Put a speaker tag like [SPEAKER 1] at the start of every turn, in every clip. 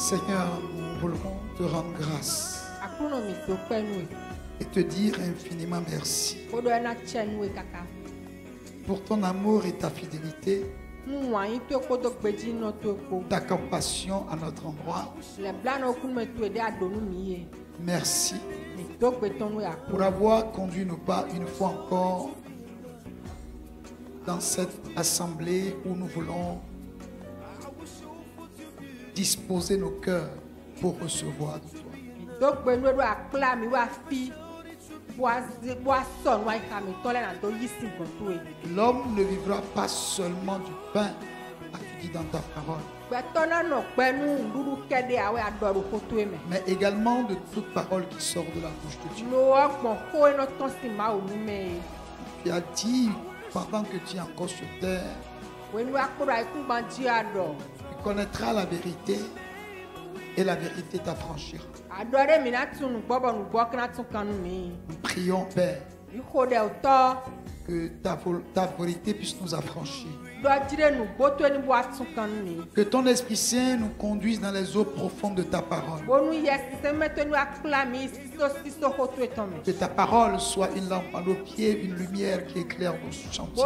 [SPEAKER 1] Seigneur, nous voulons te rendre grâce et te dire infiniment merci pour ton amour et ta fidélité, ta compassion à notre endroit. Merci pour avoir conduit nos pas une fois encore dans cette assemblée où nous voulons disposer nos cœurs pour recevoir de toi. L'homme ne vivra pas seulement du pain, as-tu dit dans ta parole, mais également de toute parole qui sort de la bouche de Dieu. Tu as dit, pendant que tu es encore sur terre, tu connaîtras la vérité et la vérité t'affranchira. Nous prions, Père, que ta vérité puisse nous affranchir. Que ton Esprit Saint nous conduise dans les eaux profondes de ta parole. Que ta parole soit une lampe à nos pieds, une lumière qui éclaire nos chantiers.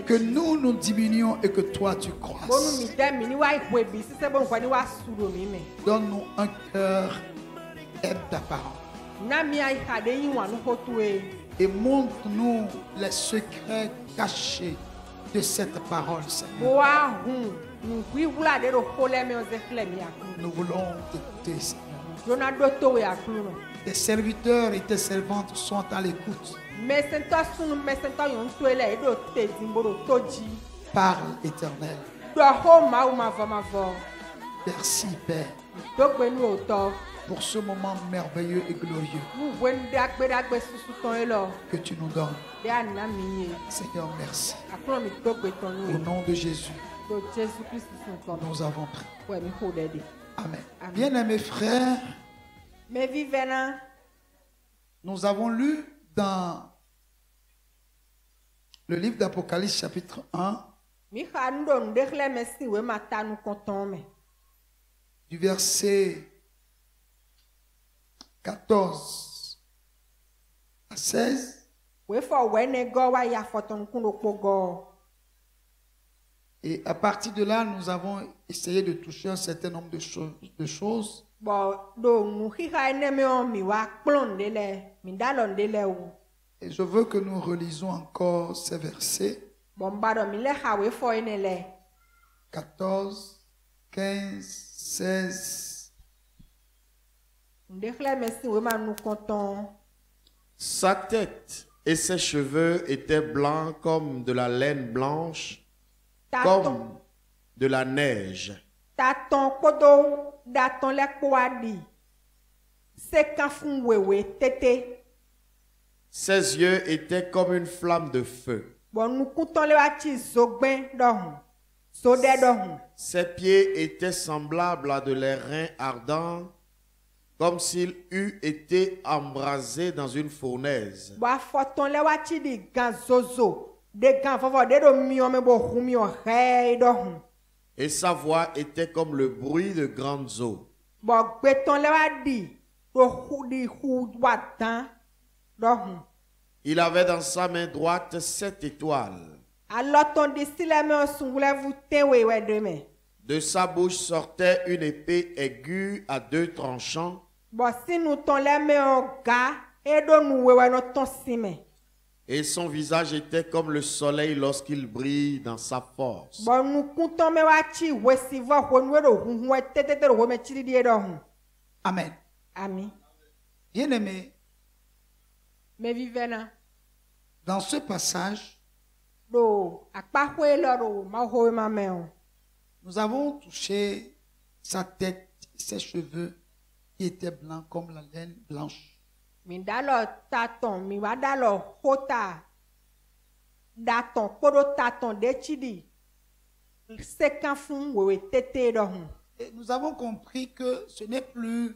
[SPEAKER 1] Que nous diminuions et que toi tu croisses. Donne-nous un cœur aime ta parole. Et montre-nous les secrets cachés de cette parole, Seigneur. Nous voulons t'écouter, Seigneur. Tes serviteurs et tes servantes sont à l'écoute. Parle, Éternel. Merci, Père, pour ce moment merveilleux et glorieux que tu nous donnes. Seigneur, merci. Au nom de Jésus, nous avons prié. Amen. Bien-aimés frères, nous avons lu dans le livre d'Apocalypse chapitre 1, du verset 14 à 16. Et à partir de là, nous avons essayé de toucher un certain nombre de choses. Et je veux que nous relisons encore ces versets. 14, 15, 16.
[SPEAKER 2] Sa tête et ses cheveux étaient blancs comme de la laine blanche, comme de la neige. Ses yeux étaient comme une flamme de feu. Ses pieds étaient semblables à de l'airain ardent, comme s'il eût été embrasé dans une fournaise. Et sa voix était comme le bruit de grandes eaux. Il avait dans sa main droite 7 étoiles. De sa bouche sortait une épée aiguë à 2 tranchants. Et son visage était comme le soleil lorsqu'il brille dans sa force.
[SPEAKER 1] Amen. Bien-aimés, dans ce passage, nous avons touché sa tête, ses cheveux qui étaient blancs comme la laine blanche. Et nous avons compris que ce n'est plus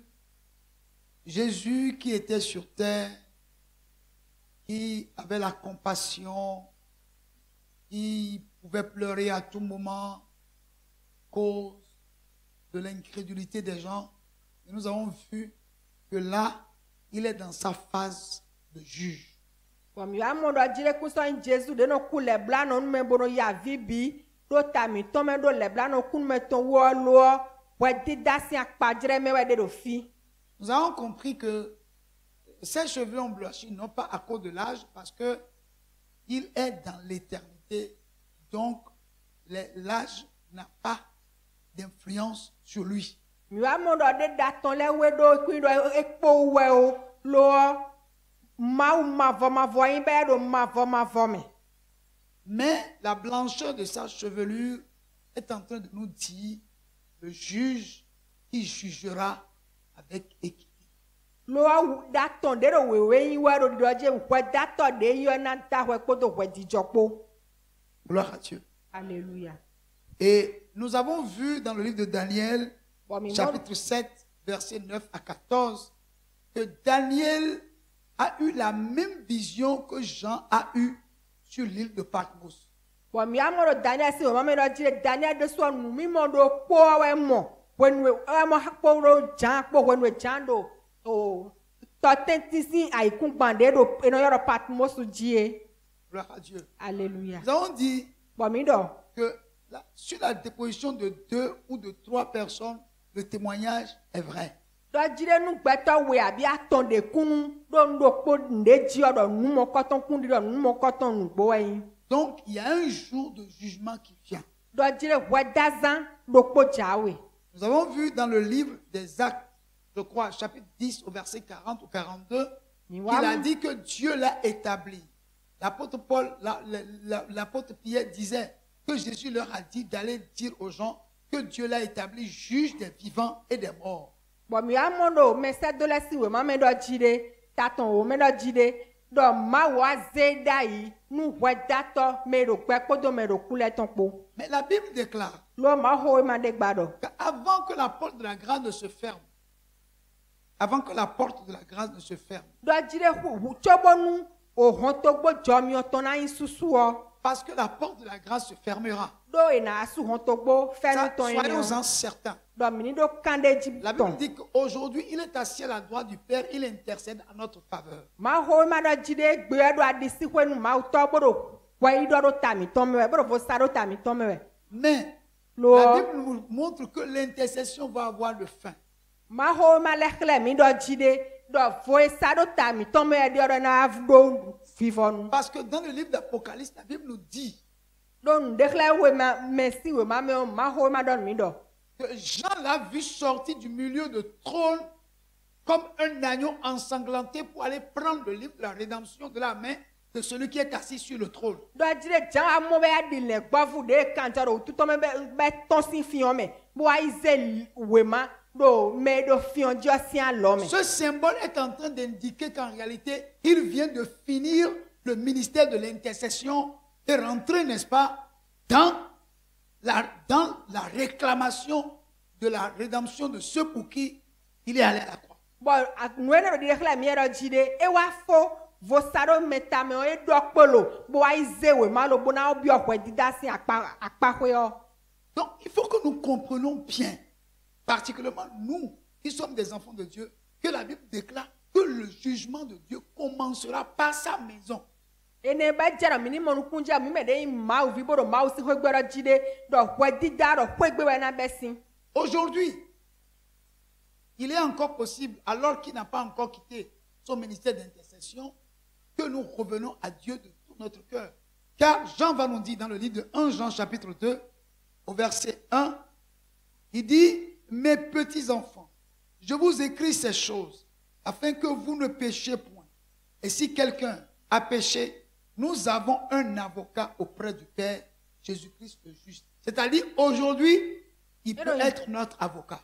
[SPEAKER 1] Jésus qui était sur terre, qui avait la compassion, qui pouvait pleurer à tout moment, cause de l'incrédulité des gens. Et nous avons vu que là, il est dans sa phase de juge.
[SPEAKER 3] Comme ya mo do dire ku so Jésus de no ku le bla no me bono ya vibi do tami to me do le bla no ku me ton wo lo we didasi akpadre me we de do fi.
[SPEAKER 1] Nous avons compris que ses cheveux ont blanchi, non pas à cause de l'âge, parce que il est dans l'éternité. Donc, l'âge n'a pas d'influence sur lui.
[SPEAKER 3] Ya mo do de daton le we do ku do ekpo we o lo
[SPEAKER 1] Mais la blancheur de sa chevelure est en train de nous dire le juge qui jugera avec équité.
[SPEAKER 3] Gloire
[SPEAKER 1] à Dieu.
[SPEAKER 3] Alléluia.
[SPEAKER 1] Et nous avons vu dans le livre de Daniel, chapitre 7, versets 9 à 14, que Daniel a eu la même vision que Jean a eu sur l'île de Patmos. Gloire à Dieu.
[SPEAKER 3] Alléluia.
[SPEAKER 1] Nous avons dit que sur la déposition de 2 ou de 3 personnes, le témoignage est vrai. Donc il y a un jour de jugement qui vient. Nous avons vu dans le livre des Actes, je crois, chapitre 10 au verset 40 ou 42, il a dit que Dieu l'a établi. L'apôtre Paul, l'apôtre Pierre disait que Jésus leur a dit d'aller dire aux gens que Dieu l'a établi juge des vivants et des morts. Mais la Bible déclare qu'avant que la porte de la grâce ne se ferme, parce que la porte de la grâce se fermera. Soyons-en certains. La Bible dit qu'aujourd'hui, il est assis à la droite du Père, il intercède à notre faveur. Mais la Bible nous montre que l'intercession va avoir le fin. Parce que dans le livre d'Apocalypse, la Bible nous dit que Jean l'a vu sortir du milieu de trône comme un agneau ensanglanté pour aller prendre le livre de la rédemption de la main de celui qui est assis sur le trône. Ce symbole est en train d'indiquer qu'en réalité, il vient de finir le ministère de l'intercession et rentrer, n'est-ce pas, dans la réclamation de la rédemption de ceux pour qui il est allé à la croix. Donc, il faut que nous comprenions bien, particulièrement nous qui sommes des enfants de Dieu, que la Bible déclare que le jugement de Dieu commencera par sa maison. Aujourd'hui, il est encore possible, alors qu'il n'a pas encore quitté son ministère d'intercession, que nous revenons à Dieu de tout notre cœur. Car Jean va nous dire dans le livre de 1 Jean chapitre 2, au verset 1, il dit, mes petits enfants, je vous écris ces choses afin que vous ne péchiez point. Et si quelqu'un a péché, nous avons un avocat auprès du Père, Jésus-Christ le juste. C'est-à-dire, aujourd'hui, il peut être notre avocat.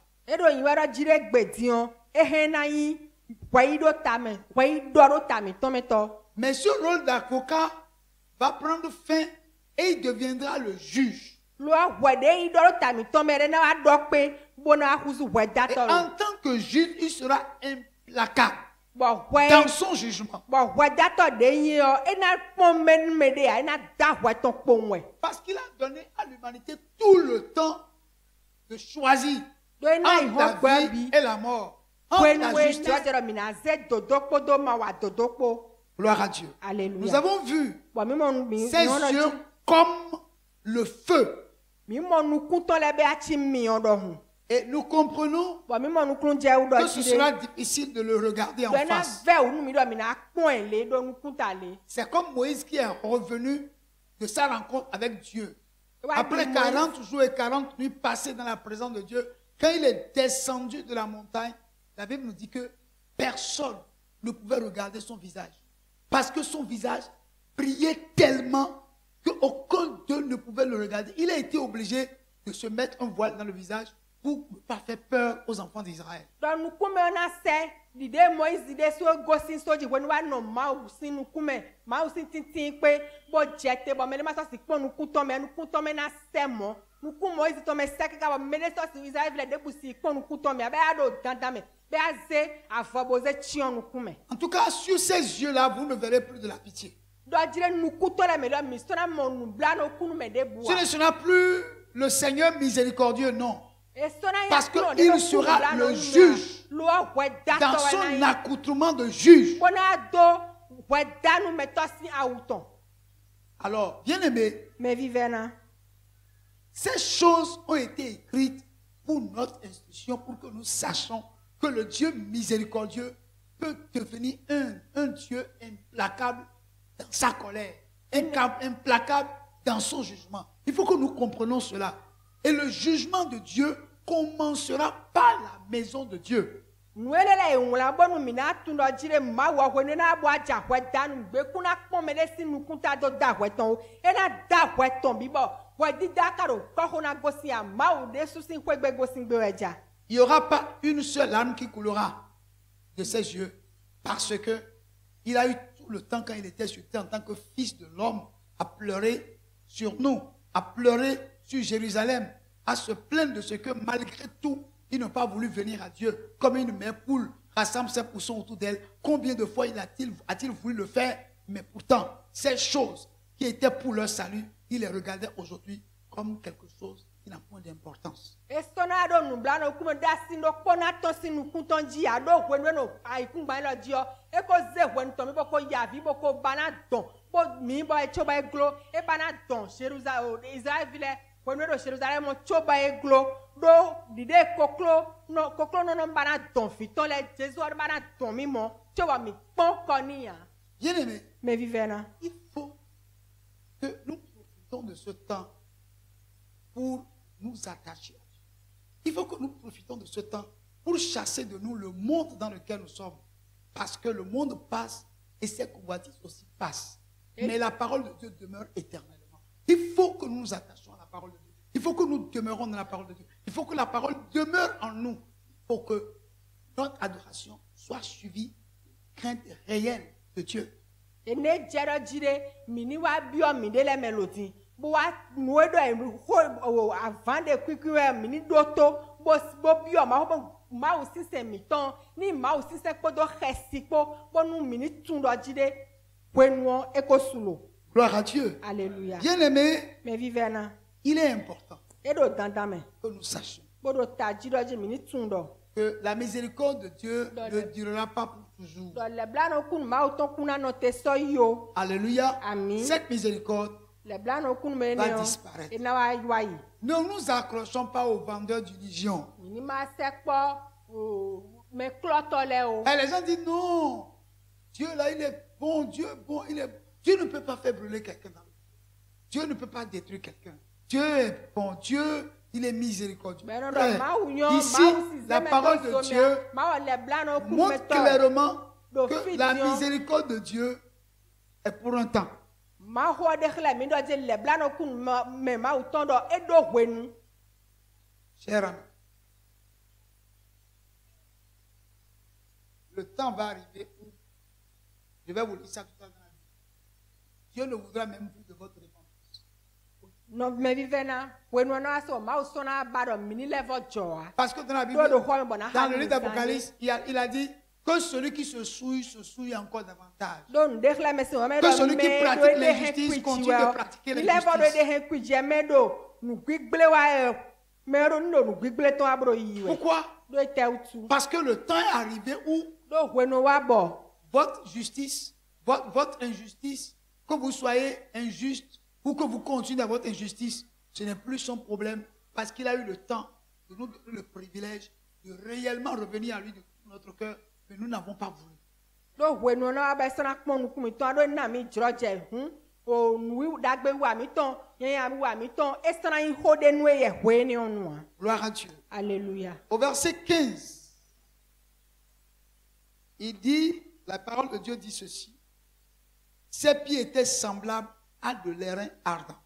[SPEAKER 1] Mais ce rôle d'avocat va prendre fin et il deviendra le juge. Et en tant que juge, il sera implacable dans son jugement. Parce qu'il a donné à l'humanité tout le temps de choisir
[SPEAKER 3] do ina
[SPEAKER 1] entre
[SPEAKER 3] ihon
[SPEAKER 1] la
[SPEAKER 3] gbe
[SPEAKER 1] vie
[SPEAKER 3] bi
[SPEAKER 1] et la mort, entre
[SPEAKER 3] when
[SPEAKER 1] la
[SPEAKER 3] we
[SPEAKER 1] justice.
[SPEAKER 3] do jero mina ze dodokpo do ma wa dodokpo.
[SPEAKER 1] Gloire à Dieu.
[SPEAKER 3] Alléluia.
[SPEAKER 1] Nous avons vu
[SPEAKER 3] Bo mi mo mi
[SPEAKER 1] ses yeux comme le feu.
[SPEAKER 3] mi mo nu kunto le be achi mi odo hu.
[SPEAKER 1] Et nous comprenons
[SPEAKER 3] Bo mi mo nu kun je udo
[SPEAKER 1] que ce
[SPEAKER 3] chide.
[SPEAKER 1] sera difficile de le regarder en
[SPEAKER 3] Do na
[SPEAKER 1] face.
[SPEAKER 3] ve unu mi do mina pon le do nu kunta le.
[SPEAKER 1] C'est comme Moïse qui est revenu de sa rencontre avec Dieu.
[SPEAKER 3] Ouais,
[SPEAKER 1] Après
[SPEAKER 3] Moïse-
[SPEAKER 1] 40 jours et 40 nuits passées dans la présence de Dieu, quand il est descendu de la montagne, la Bible nous dit que personne ne pouvait regarder son visage. Parce que son visage brillait tellement qu'aucun d'eux ne pouvait le regarder. Il a été obligé de se mettre un voile dans le visage pour ne pas faire peur aux enfants d'Israël.
[SPEAKER 3] Do nu kume na se dide Moïse dide so gosin soji when wa no ma u sin nu kume ma u sin tintin pe bo jete bo mele ma so si pon nu kunto me na se mo nu ku Moïse to me se ka bo mele so si Israël vle de busi pon nu kunto me abe ado dandan me be aze avoboze chion nu kume
[SPEAKER 1] En tout cas, sur ces yeux-là, vous ne verrez plus de la pitié.
[SPEAKER 3] do jire nu kunto le me do mi so na mo nu bla no kunu me de bua
[SPEAKER 1] Ce ne sera plus le Seigneur miséricordieux, non.
[SPEAKER 3] e so na
[SPEAKER 1] Parce
[SPEAKER 3] ya
[SPEAKER 1] que
[SPEAKER 3] kuno de
[SPEAKER 1] il
[SPEAKER 3] no
[SPEAKER 1] sera
[SPEAKER 3] kunu bla
[SPEAKER 1] le
[SPEAKER 3] no
[SPEAKER 1] juge.
[SPEAKER 3] lo we da
[SPEAKER 1] Dans
[SPEAKER 3] to we
[SPEAKER 1] son
[SPEAKER 3] na
[SPEAKER 1] accoutrement de juge.
[SPEAKER 3] bona do we da nu me to si awuton
[SPEAKER 1] Alors, bien aimé,
[SPEAKER 3] me vivena.
[SPEAKER 1] ces choses ont été écrites pour notre instruction, pour que nous sachions que le Dieu miséricordieux peut devenir un Dieu implacable dans sa colère, implacable dans son jugement. Il faut que nous comprenions cela. Et le jugement de Dieu commencera par la maison de Dieu.
[SPEAKER 3] Nuelele unla bonu mina tundo jire ma wa hwene na bo aja hwedanu gbe kuna pon mele sinu kunta do da hweton e na da hweton bibo hwedi da karo ko hona gosi a ma o de susin hwegbe gosin gbe eja.
[SPEAKER 1] Il n'y aura pas une seule larme qui coulera de ses yeux parce que il a eu tout le temps quand il était sur terre en tant que fils de l'homme à pleurer sur nous, à pleurer sur Jérusalem, à se plaindre de ce que malgré tout, il n'a pas voulu venir à Dieu comme une mère poule rassemble ses poussons autour d'elle. Combien de fois a-t-il voulu le faire? Mais pourtant, ces choses qui étaient pour leur salut, il les regardait aujourd'hui comme quelque chose qui n'a point d'importance.
[SPEAKER 3] E sona do nu bla no kuma da sin do pona to sinu kunton ji a do hwene no ai kun ba lo ji o e ko ze hwen to mi bo ko ya vi bo ko bana don bo mi bo e choba e glo e bana don Jerusalem Israel vile hwene do Jerusalem mo choba e glo do dide koklo no bana don fiton le Jésus o bana don mi mo choba mi pon konia.
[SPEAKER 1] Bien aimé,
[SPEAKER 3] Me vivena.
[SPEAKER 1] il faut que nous profitons de ce temps pour nous attacher à Dieu. Il faut que nous profitons de ce temps pour chasser de nous le monde dans lequel nous sommes. Parce que le monde passe et ses convoitises aussi passent. Mais la parole de Dieu demeure éternellement. Il faut que nous nous attachions à la parole de Dieu. Il faut que nous demeurons dans la parole de Dieu. Il faut que la parole demeure en nous pour que notre adoration soit suivie de crainte réelle de Dieu.
[SPEAKER 3] E ne jero jire mini wa bio mi de le melodi bo wa nuwe do e ho avant de kwikwe mini doto bo bio ma o sise mi ton ni ma o sise podo khesipo bo nu mini tundo jire pwenuo ekosulo.
[SPEAKER 1] Gloire à Dieu.
[SPEAKER 3] Alléluia.
[SPEAKER 1] Bien aimé,
[SPEAKER 3] Me vivena
[SPEAKER 1] il est important
[SPEAKER 3] e do dandame
[SPEAKER 1] que nous sachions
[SPEAKER 3] bo do ta jiro jire mini tundo
[SPEAKER 1] que la miséricorde de Dieu ne durera pas pour toujours.
[SPEAKER 3] do le blano kun ma o ton kuna no te so yo.
[SPEAKER 1] Alléluia.
[SPEAKER 3] Amen.
[SPEAKER 1] Cette miséricorde,
[SPEAKER 3] Le blano kun me
[SPEAKER 1] Va
[SPEAKER 3] ne
[SPEAKER 1] disparaître.
[SPEAKER 3] e na wa yi.
[SPEAKER 1] ne nous accrochons pas aux vendeurs d'illusions.
[SPEAKER 3] Mini ma sekpo o me kloto le o.
[SPEAKER 1] Et les gens disent non, Dieu là, il est bon, Dieu est bon, il est... Dieu ne peut pas faire brûler quelqu'un dans le feu. Dieu ne peut pas détruire quelqu'un. Dieu est bon, Dieu, il est miséricordieux.
[SPEAKER 3] Mais non,
[SPEAKER 1] Frère,
[SPEAKER 3] ma ou nyon,
[SPEAKER 1] ici,
[SPEAKER 3] ma ou si
[SPEAKER 1] la
[SPEAKER 3] zeme
[SPEAKER 1] parole
[SPEAKER 3] to
[SPEAKER 1] de
[SPEAKER 3] somia,
[SPEAKER 1] Dieu
[SPEAKER 3] ma ou le blano kou
[SPEAKER 1] montre
[SPEAKER 3] meto.
[SPEAKER 1] clairement
[SPEAKER 3] Do
[SPEAKER 1] que
[SPEAKER 3] fit
[SPEAKER 1] la
[SPEAKER 3] diyon.
[SPEAKER 1] miséricorde de Dieu est pour un temps.
[SPEAKER 3] Ma ou de khle mi do je le blano kou me ma ou tondo e do hwenu.
[SPEAKER 1] Cher ami, le temps va arriver où, je vais vous dire ça tout à l'heure dans la Bible, Dieu ne voudra même plus de votre repentance.
[SPEAKER 3] No me vivena, hwenu no aso ma ou sona bado mini levo joa.
[SPEAKER 1] Parce que dans la Bible,
[SPEAKER 3] Do do hwenu bona
[SPEAKER 1] dans le livre d'Apocalypse, il a dit que celui qui se souille encore davantage.
[SPEAKER 3] Don de khle me se o me
[SPEAKER 1] Que
[SPEAKER 3] do
[SPEAKER 1] celui qui pratique l'injustice continue de pratiquer
[SPEAKER 3] l'injustice. Il levo do
[SPEAKER 1] l'injustice.
[SPEAKER 3] de hen kwije me do nu gwigble wa Mais on ne gbigble ton abro yiwe.
[SPEAKER 1] Pourquoi?
[SPEAKER 3] Do ete utu.
[SPEAKER 1] Parce que le temps est arrivé où
[SPEAKER 3] Do weno wa bo.
[SPEAKER 1] votre justice, votre injustice, que vous soyez injuste ou que vous continuez dans votre injustice, ce n'est plus son problème parce qu'il a eu le temps de nous donner le privilège de réellement revenir à lui de tout notre cœur, mais nous n'avons pas voulu.
[SPEAKER 3] Do weno na ba sana kpon nuku mi ton do na mi jroje o nuwi dagbe wa mi ton yan wa mi ton e sana yin hode nu ye hwe ni onu.
[SPEAKER 1] Gloire à Dieu.
[SPEAKER 3] Alléluia.
[SPEAKER 1] Au verset 15, il dit, la parole de Dieu dit ceci: ses pieds étaient semblables à de l'airain ardent,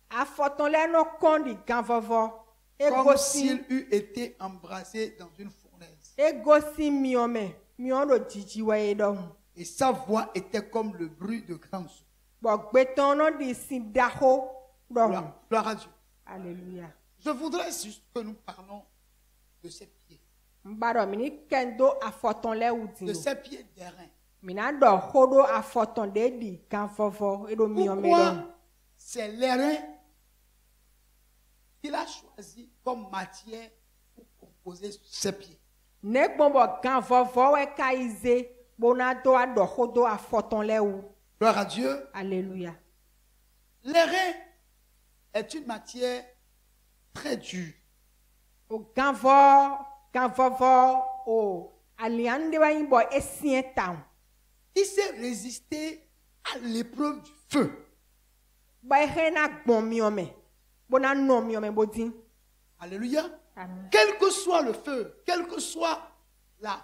[SPEAKER 3] Afoton le no kondi gan vovo. E
[SPEAKER 1] comme
[SPEAKER 3] gosi
[SPEAKER 1] s'il eût été embrasé dans une fournaise.
[SPEAKER 3] e gosi miome. Miondo jiji wa edo.
[SPEAKER 1] Et sa voix était comme le bruit de grands eaux.
[SPEAKER 3] Bo gbeton no di sin daho do.
[SPEAKER 1] Gloire à Dieu.
[SPEAKER 3] Alléluia.
[SPEAKER 1] Je voudrais juste que nous parlons de ses pieds,
[SPEAKER 3] Mbaro mini kendo afoton le
[SPEAKER 1] de
[SPEAKER 3] udino.
[SPEAKER 1] ses pieds d'airain.
[SPEAKER 3] Mina do hodo afoton de di gan vovo edo miome do.
[SPEAKER 1] Pourquoi c'est l'airain qu'il a choisi comme matière pour composer ses pieds?
[SPEAKER 3] Ne gbombo gan vovo we kaize bona do ado hodo afoton le u.
[SPEAKER 1] Gloire à Dieu.
[SPEAKER 3] Alléluia.
[SPEAKER 1] L'airain est une matière très dure.
[SPEAKER 3] O gan vovo o aliande wa imbo esien taun.
[SPEAKER 1] Il s'est résisté à l'épreuve du feu.
[SPEAKER 3] Ba hena gbon miome. Bona no miome bodin.
[SPEAKER 1] Alléluia.
[SPEAKER 3] Amen.
[SPEAKER 1] Quel que soit le feu, quelle que soit la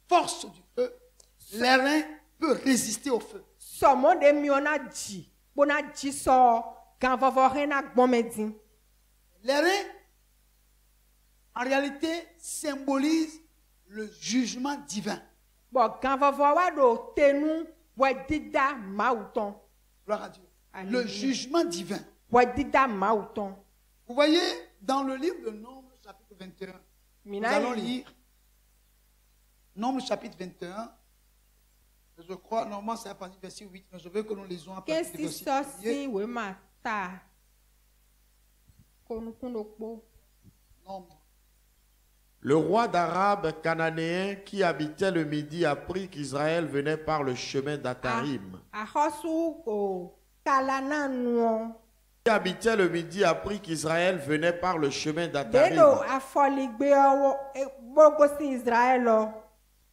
[SPEAKER 1] force du feu, l'airain peut résister au feu.
[SPEAKER 3] Somo de miona ji. Bona ji so gan vovo hena gbon medin.
[SPEAKER 1] L'airain, en réalité, symbolise le jugement divin.
[SPEAKER 3] Bo gan vovo wa do tenu wa dida mauton.
[SPEAKER 1] Gloire à Dieu.
[SPEAKER 3] Alléluia.
[SPEAKER 1] Le jugement divin.
[SPEAKER 3] Wa dida mauton.
[SPEAKER 1] Vous voyez, dans le livre de Nombre, chapitre 21, nous
[SPEAKER 3] Mina
[SPEAKER 1] allons
[SPEAKER 3] yi.
[SPEAKER 1] lire Nombre, chapitre 21. Je crois, normalement, c'est à partir du verset 8, mais je veux que nous lisons à partir du
[SPEAKER 3] Kesi
[SPEAKER 1] verset
[SPEAKER 3] so
[SPEAKER 1] 1.
[SPEAKER 3] si we mata. Konukundo po.
[SPEAKER 1] Nombre.
[SPEAKER 2] Le roi d'Arabe cananéen qui habitait le Midi apprit qu'Israël venait par le chemin d'Atarim.
[SPEAKER 3] Ahosu o kalana nuon.
[SPEAKER 2] Qui habitait le Midi apprit qu'Israël venait par le chemin
[SPEAKER 3] Dedo
[SPEAKER 2] d'Atarim.
[SPEAKER 3] afoligbe owo bogosi Israel o.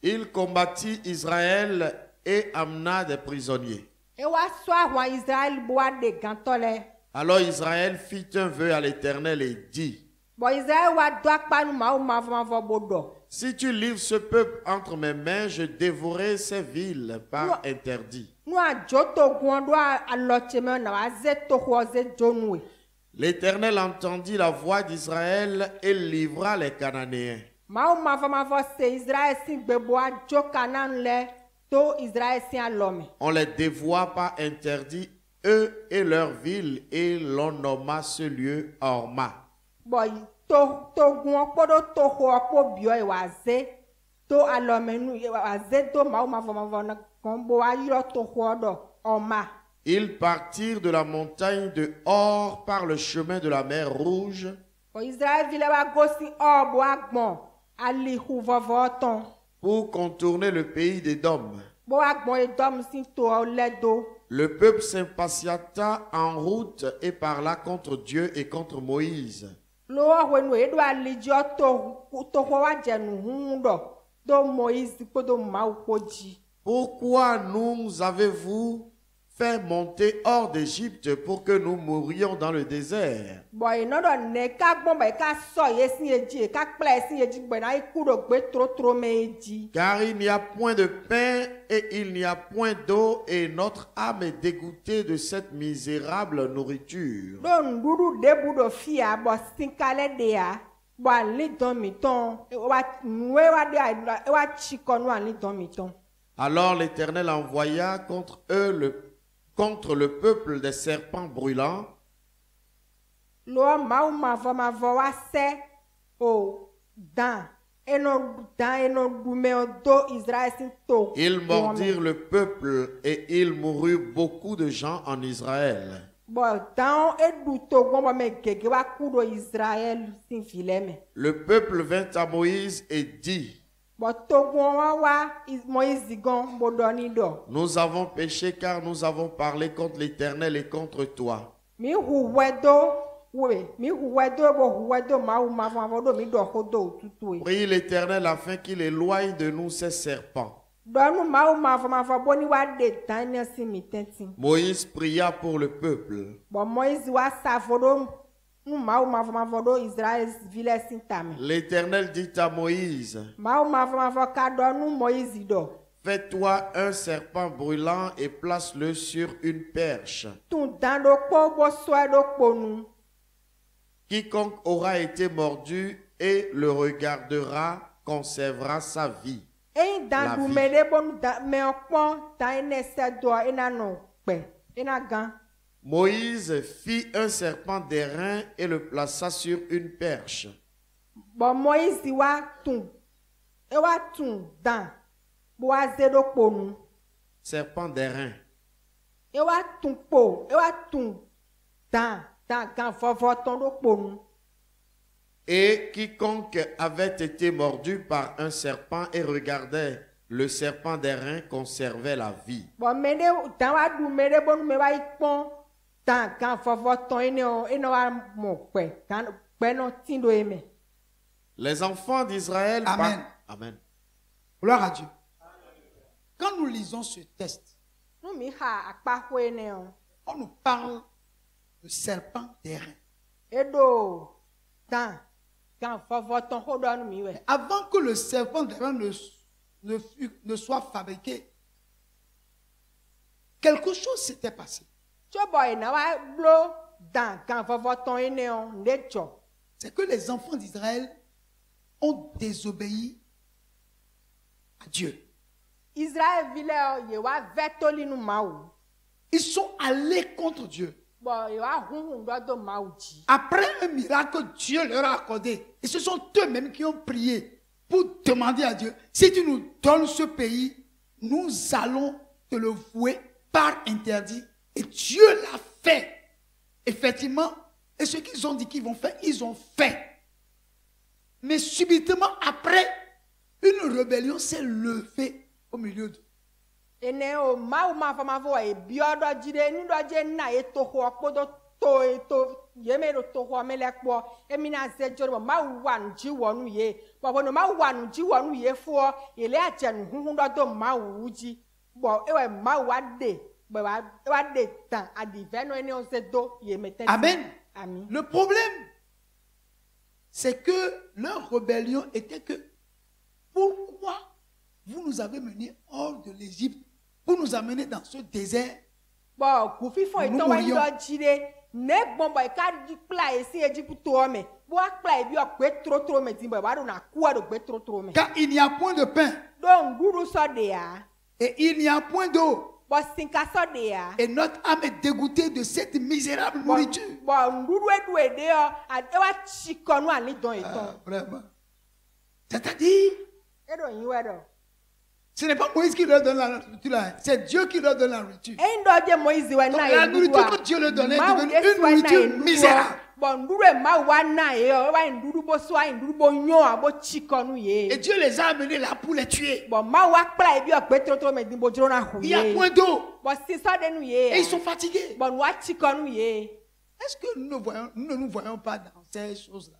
[SPEAKER 2] Il combattit Israël et amena des prisonniers.
[SPEAKER 3] E wa so awon Israel boa de gantole.
[SPEAKER 2] Alors Israël fit un vœu à l'Éternel et dit:
[SPEAKER 3] Bo Israel wa do akpanu ma o mavo bodo.
[SPEAKER 2] si tu livres ce peuple entre mes mains, je dévorerai ces villes par interdit.
[SPEAKER 3] Nu ajoto gundo alocheme na wa zeto hoze jonwe.
[SPEAKER 2] L'Éternel entendit la voix d'Israël et livra les Cananéens.
[SPEAKER 3] Ma o mavo se Israel sin gbebo ajo kanan le to Israel sin alome.
[SPEAKER 2] On les dévoie par interdit, eux et leurs villes, et l'on nomma ce lieu Horma.
[SPEAKER 3] Boy to gun opodo to ho opo bio e wa ze to alome nu e wa ze to ma o mavo na kombo ayiro to ho do oma.
[SPEAKER 2] Ils partirent de la montagne de Hor par le chemin de la mer Rouge
[SPEAKER 3] Bo Israel vile wa gosi obo agbon ali hu vovo ton.
[SPEAKER 2] pour contourner le pays d'Édom.
[SPEAKER 3] Bo agbon e dom sin to o ledo.
[SPEAKER 2] Le peuple s'impatienta en route et parla contre Dieu et contre Moïse.
[SPEAKER 3] Lo wenu e do ali jo to ho wa jenu hundo do Moïse podo ma upoji.
[SPEAKER 2] Pourquoi nous avez-vous fait monter hors d'Égypte pour que nous mourions dans le désert?
[SPEAKER 3] Boy no do ne ka gbon ba ka so yesin eji ka kpla yesin eji gbe na iku do gbe tro meji.
[SPEAKER 2] Car il n'y a point de pain et il n'y a point d'eau et notre âme est dégoûtée de cette misérable nourriture.
[SPEAKER 3] Don dudu debu do fia bo sinkale de ya bo ali don mi ton wa nwe wa de wa chikonu ali don mi ton.
[SPEAKER 2] Alors l'Éternel envoya contre le peuple des serpents brûlants
[SPEAKER 3] Lo mavo wa se o dan eno dume o do Israel sin to.
[SPEAKER 2] Ils mordirent le peuple et il mourut beaucoup de gens en Israël. Le peuple vint à Moïse et dit, nous avons péché car nous avons parlé contre l'Éternel et contre toi. Prie l'Éternel afin qu'il éloigne de nous ces serpents. Moïse pria pour le peuple. L'Éternel dit à Moïse, fais-toi un serpent brûlant et place-le sur une perche. Quiconque aura été mordu et le regardera conservera sa vie. La vie. Moïse fit un serpent d'airain et le plaça sur une perche. Serpent d'airain. Et quiconque avait été mordu par un serpent et regardait le serpent d'airain conservait la vie. Les enfants d'Israël...
[SPEAKER 1] Amen.
[SPEAKER 2] Amen.
[SPEAKER 1] Gloire à Dieu. Quand nous lisons ce texte, on nous parle de serpent d'airain. Avant que le serpent d'airain ne soit fabriqué, quelque chose s'était passé. C'est que les enfants d'Israël ont désobéi à Dieu. Ils sont allés contre Dieu. Après un miracle que Dieu leur a accordé, et ce sont eux-mêmes qui ont prié pour demander à Dieu, si tu nous donnes ce pays, nous allons te le vouer par interdit. Et Dieu l'a fait. Effectivement, et ce qu'ils ont dit qu'ils vont faire, ils ont fait. Mais subitement après, une rébellion s'est levée au milieu d'eux. Amen. Le problème, c'est que leur rébellion était que pourquoi vous nous avez menés hors de l'Égypte pour nous amener dans ce désert? Car il n'y a point de pain et il n'y a point d'eau. Et notre âme est dégoûtée de cette misérable nourriture. Vraiment. C'est-à-dire, ce n'est pas Moïse qui leur donne la nourriture, c'est Dieu qui leur donne la nourriture. Donc, la nourriture que Dieu leur donnait est devenue une nourriture misérable. Et Dieu les a amenés là pour les tuer. Il y a point d'eau. Et ils sont fatigués. Est-ce que nous ne nous voyons pas dans ces choses-là?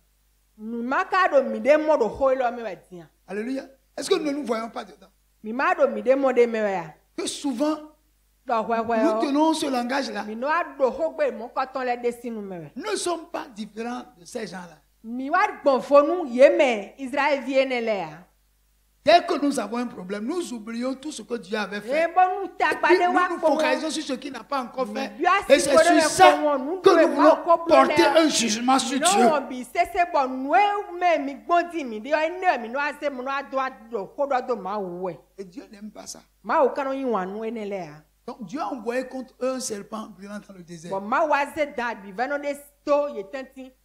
[SPEAKER 1] Alléluia. Est-ce que nous ne nous voyons pas dedans? Que souvent, nous tenons ce langage-là. Nous ne sommes pas différents de ces gens-là. Dès que nous avons un problème, nous oublions tout ce que Dieu avait fait. Nous nous focalisons sur ce qu'il n'a pas encore fait. Et c'est sur ça que nous voulons porter un jugement sur Dieu. Et Dieu n'aime pas ça. Donc Dieu a envoyé contre eux un serpent brûlant dans le désert.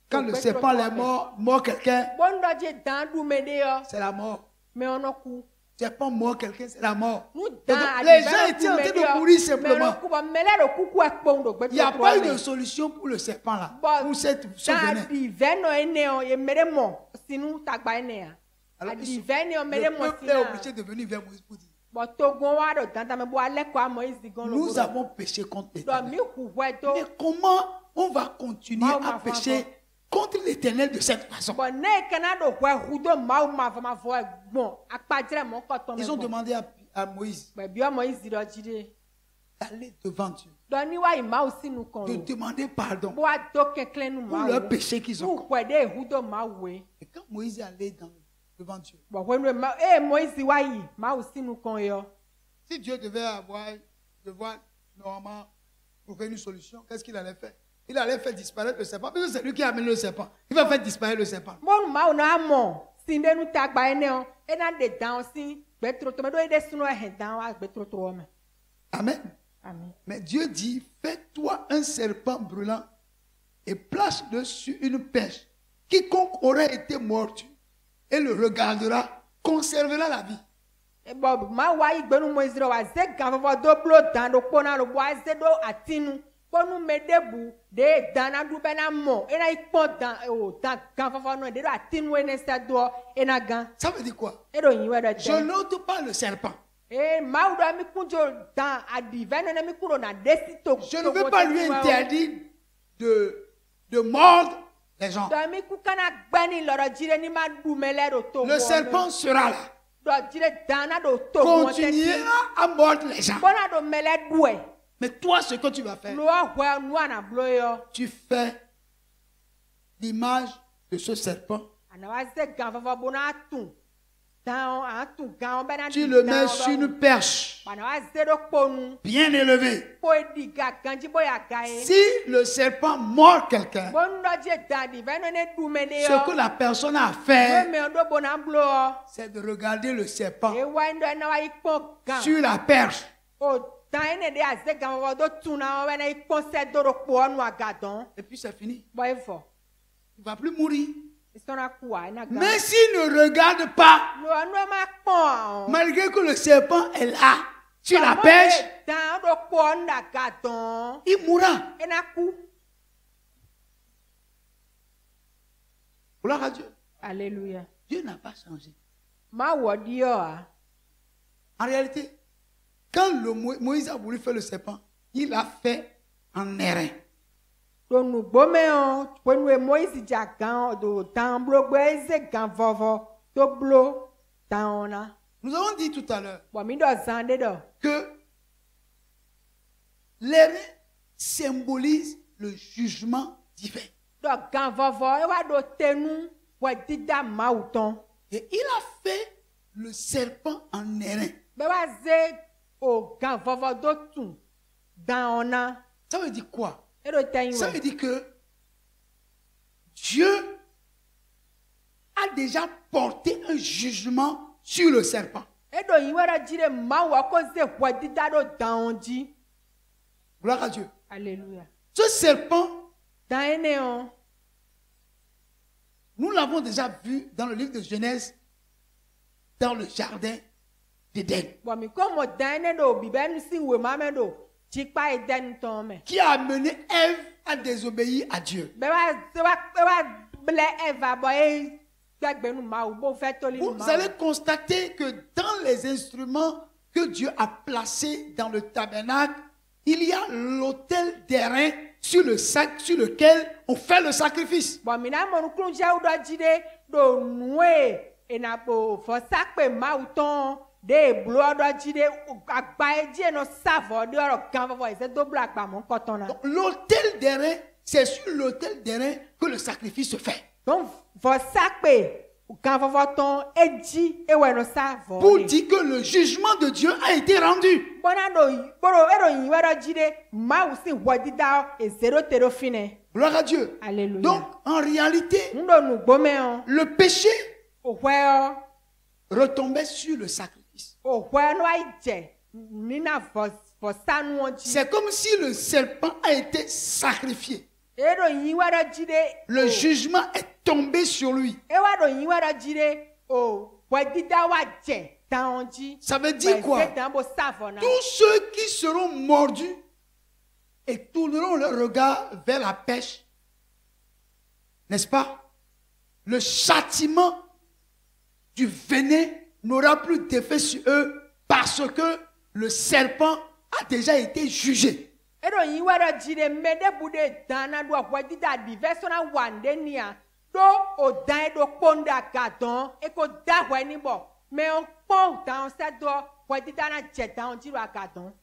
[SPEAKER 1] Quand le serpent est mort quelqu'un, c'est la mort. serpent mord quelqu'un, c'est la mort.
[SPEAKER 3] nous
[SPEAKER 1] Les gens étaient en train de mourir simplement. Il n'y a pas eu de solution pour le serpent là, pour cette ce venin. Alors, le peuple est obligé de venir vers Moïse pour dire, nous avons péché contre l'Éternel. Mais comment on va continuer à pécher contre l'Éternel de cette façon? Ils ont demandé à Moïse d'aller devant Dieu, de demander pardon pour leur péché qu'ils ont commis. Et quand Moïse est allé devant Dieu, si Dieu devait devoir normalement trouver une solution, qu'est-ce qu'il allait faire? Il allait faire disparaître le serpent, parce que c'est lui qui a amené le serpent. Il va faire disparaître le serpent. Amen.
[SPEAKER 3] Amen.
[SPEAKER 1] Mais Dieu dit, fais-toi un serpent brûlant et place-le sur une perche. Quiconque aurait été mortu et le regardera, conservera la vie. Ça veut dire quoi? Je n'ôte pas le serpent. Je ne veux pas lui interdire de mordre les gens. Le serpent sera là. Continuera à mordre les gens. Mais toi, ce que tu vas faire, tu fais l'image de ce serpent. Tu le mets sur une perche bien élevée. Si le serpent mord quelqu'un, ce que la personne a fait, c'est de regarder le serpent sur la perche. Et puis c'est fini. Il ne va plus mourir. Mais s'il ne regarde pas, malgré que le serpent est là, sur la perche, il mourra. Gloire à Dieu.
[SPEAKER 3] Alléluia.
[SPEAKER 1] Dieu n'a pas changé.
[SPEAKER 3] En
[SPEAKER 1] En réalité, quand Moïse a voulu faire le serpent, il l'a fait en airain.
[SPEAKER 3] Nous
[SPEAKER 1] avons dit tout à l'heure que l'airain symbolise le jugement divin. Et il a fait le serpent en airain. Ça veut dire quoi? Ça veut dire que Dieu a déjà porté un jugement sur le serpent. Gloire à Dieu.
[SPEAKER 3] Alléluia.
[SPEAKER 1] Ce serpent, nous l'avons déjà vu dans le livre de Genèse, dans le jardin d'Éden. Qui a amené Ève à désobéir à Dieu. Vous allez constater que dans les instruments que Dieu a placés dans le tabernacle, il y a l'autel d'airain sur lequel on fait le sacrifice. L'autel d'airain, c'est sur l'autel d'airain que le sacrifice se fait. Pour dire que le jugement de Dieu a été rendu. Gloire à Dieu.
[SPEAKER 3] Alléluia.
[SPEAKER 1] Donc, en réalité, le péché retombait sur le sacrifice. C'est comme si le serpent a été sacrifié. Le jugement est tombé sur lui. Ça veut dire quoi? Tous ceux qui seront mordus et tourneront leur regard vers la pêche, n'est-ce pas? Le châtiment du venin n'aura plus d'effet sur eux parce que le serpent a déjà été jugé.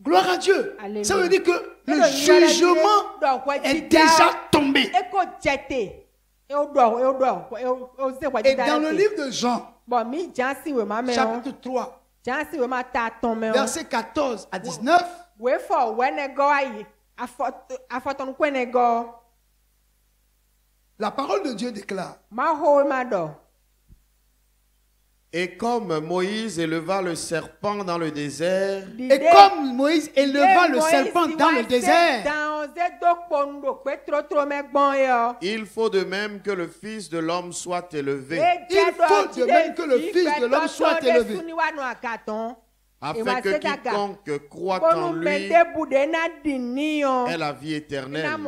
[SPEAKER 1] Gloire à Dieu.
[SPEAKER 3] Alléluia.
[SPEAKER 1] Ça veut dire que le jugement est déjà tombé. Et dans le livre de Jean, chapitre 3, versets 14 à 19, la parole de Dieu déclare:
[SPEAKER 2] Et comme Moïse éleva le serpent dans le désert,
[SPEAKER 1] et comme Moïse éleva le serpent dans le désert,
[SPEAKER 2] il faut de même que le Fils de l'homme soit élevé,
[SPEAKER 1] il faut de même que le Fils de l'homme soit élevé,
[SPEAKER 2] afin que quiconque croit en lui ait la vie éternelle.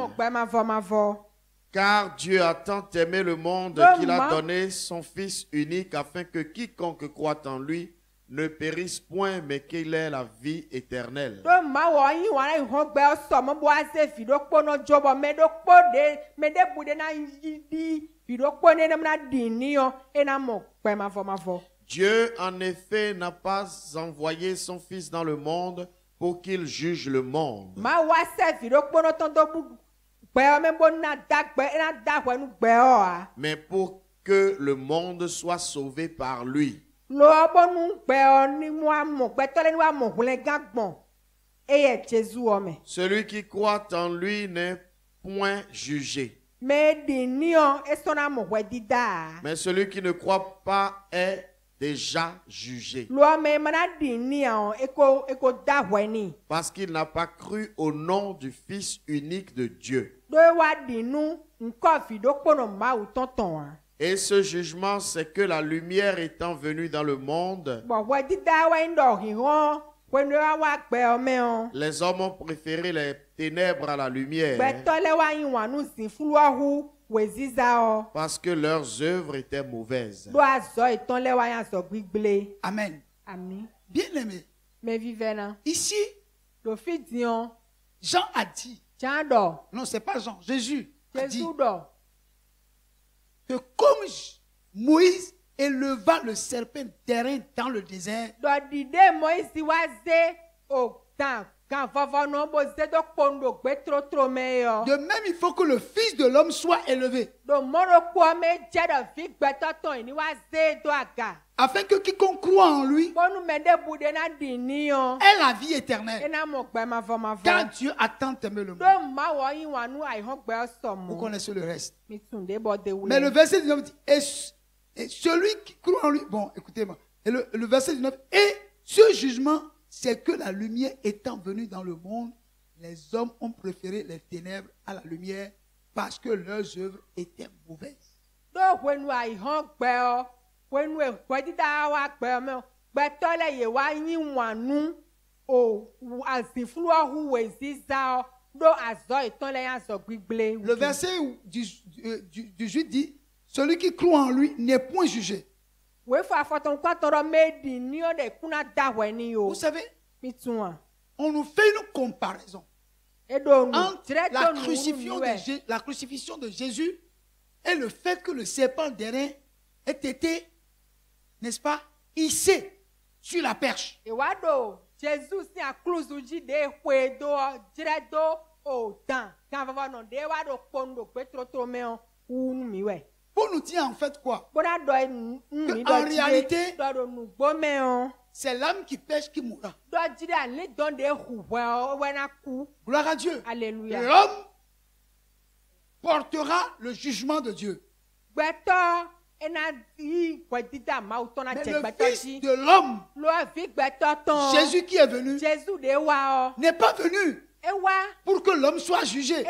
[SPEAKER 2] Car Dieu a tant aimé le monde qu'il a donné son Fils unique, afin que quiconque croit en lui ne périsse point, mais qu'il ait la vie éternelle. Dieu, en effet, n'a pas envoyé son Fils dans le monde pour qu'il juge le monde, mais pour que le monde soit sauvé par lui. Celui qui croit en lui n'est point jugé, mais celui qui ne croit pas est déjà jugé, parce qu'il n'a pas cru au nom du Fils unique de Dieu. Et ce jugement, c'est que la lumière étant venue dans le monde, les hommes ont préféré les ténèbres à la lumière, parce que leurs œuvres étaient mauvaises.
[SPEAKER 1] Amen. Bien aimé, ici, Jean a dit, non, c'est pas Jean, Jésus a dit que comme Moïse éleva le serpent d'airain dans le désert, de même il faut que le Fils de l'homme soit élevé, afin que quiconque croit en lui ait la vie éternelle. Car Dieu a tant aimé le monde. Vous connaissez le reste. Mais le verset 19 dit, et celui qui croit en lui, bon, écoutez-moi, et le verset 19, et ce jugement, c'est que la lumière étant venue dans le monde, les hommes ont préféré les ténèbres à la lumière parce que leurs œuvres étaient mauvaises. Le verset 18 dit, celui qui croit en lui n'est point jugé. Vous savez, on nous fait une comparaison entre la crucifixion de Jésus et le fait que le serpent d'airain ait été, n'est-ce pas, hissé sur la perche. Pour nous dire en fait quoi? En réalité, c'est l'âme qui pêche qui mourra. Gloire à Dieu.
[SPEAKER 3] Alléluia.
[SPEAKER 1] L'homme portera le jugement de Dieu. Mais le Fils de l'homme, Jésus qui est venu, n'est pas venu pour que l'homme soit jugé.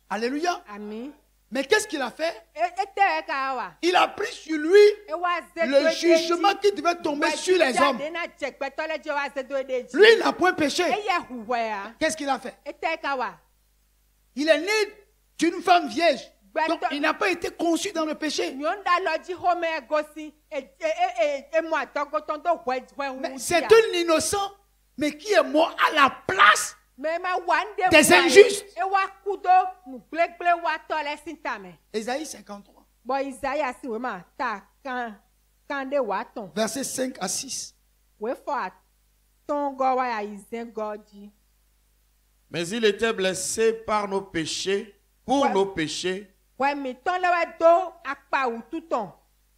[SPEAKER 1] Alléluia.
[SPEAKER 3] Amen.
[SPEAKER 1] Mais qu'est-ce qu'il a fait?
[SPEAKER 3] ete ka wa
[SPEAKER 1] Il a pris sur lui
[SPEAKER 3] e wa ze
[SPEAKER 1] le jugement qui devait tomber sur les hommes.
[SPEAKER 3] na je gbetɔ le je wa ze do de ji
[SPEAKER 1] Lui, il n'a point péché.
[SPEAKER 3] eye huwe a
[SPEAKER 1] Qu'est-ce qu'il a fait?
[SPEAKER 3] ete ka wa
[SPEAKER 1] Il est né d'une femme vierge. Donc,
[SPEAKER 3] Gbetɔ-
[SPEAKER 1] il n'a pas été conçu dans le péché.
[SPEAKER 3] nyɔnda lɔ dzi xɔme gosi emu atɔgɔtɔ do hwɛ
[SPEAKER 1] Mais c'est un innocent, mais qui est mort à la place.
[SPEAKER 3] mais ma wa nde
[SPEAKER 1] Des injustes.
[SPEAKER 3] e wa ku do nugblegble wa tɔ le si tame
[SPEAKER 1] Ésaïe 53,
[SPEAKER 3] bɔn Isaiah si wo ma ta kan de wa tɔn
[SPEAKER 1] versets 5 à 6.
[SPEAKER 3] wo fɔ atɔn gɔ wa ya yi zɛ gɔ dzi
[SPEAKER 2] Mais il était blessé par nos péchés, pour
[SPEAKER 3] Ouais.
[SPEAKER 2] nos péchés,
[SPEAKER 3] wɔ mi tɔn le wa do akpa wutu tɔn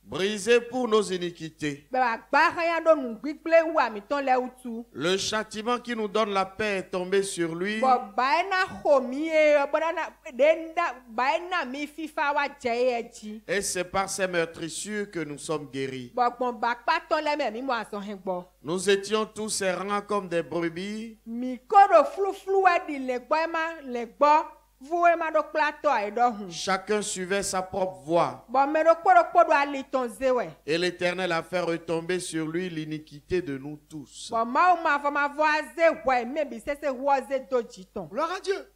[SPEAKER 2] brisé pour nos iniquités.
[SPEAKER 3] bɛ wa gba haya do nugbigble wu ami tɔn le wutu
[SPEAKER 2] Le châtiment qui nous donne la paix est tombé sur lui.
[SPEAKER 3] bɔn ba na xɔ mi ye bɔn na de na ba na mi fifa wa dze ye dzi.
[SPEAKER 2] Et c'est par ses meurtrissures que nous sommes guéris.
[SPEAKER 3] Bɔgbɔn bakpatɔ lɛ mɛ mi mɔ azɔn hɛn gbɔ.
[SPEAKER 2] Nous étions tous errants comme des brebis.
[SPEAKER 3] Mi ko ɖo fluflu ɛdi le gbɔ ema le gbɔ vu ema ɖo kple atɔ ɛdɔ hun.
[SPEAKER 2] Chacun suivait sa propre voie.
[SPEAKER 3] Bɔn mɛ ɖo kpɔ ɖo ali tɔn ze wɛ.
[SPEAKER 2] Et l'Éternel a fait retomber sur lui l'iniquité de nous tous.
[SPEAKER 3] Bɔn mawu ma fɔ ma fɔ aze wɛ mɛ bi sese wɔ ze do dzi tɔn.
[SPEAKER 1] Gloire à Dieu.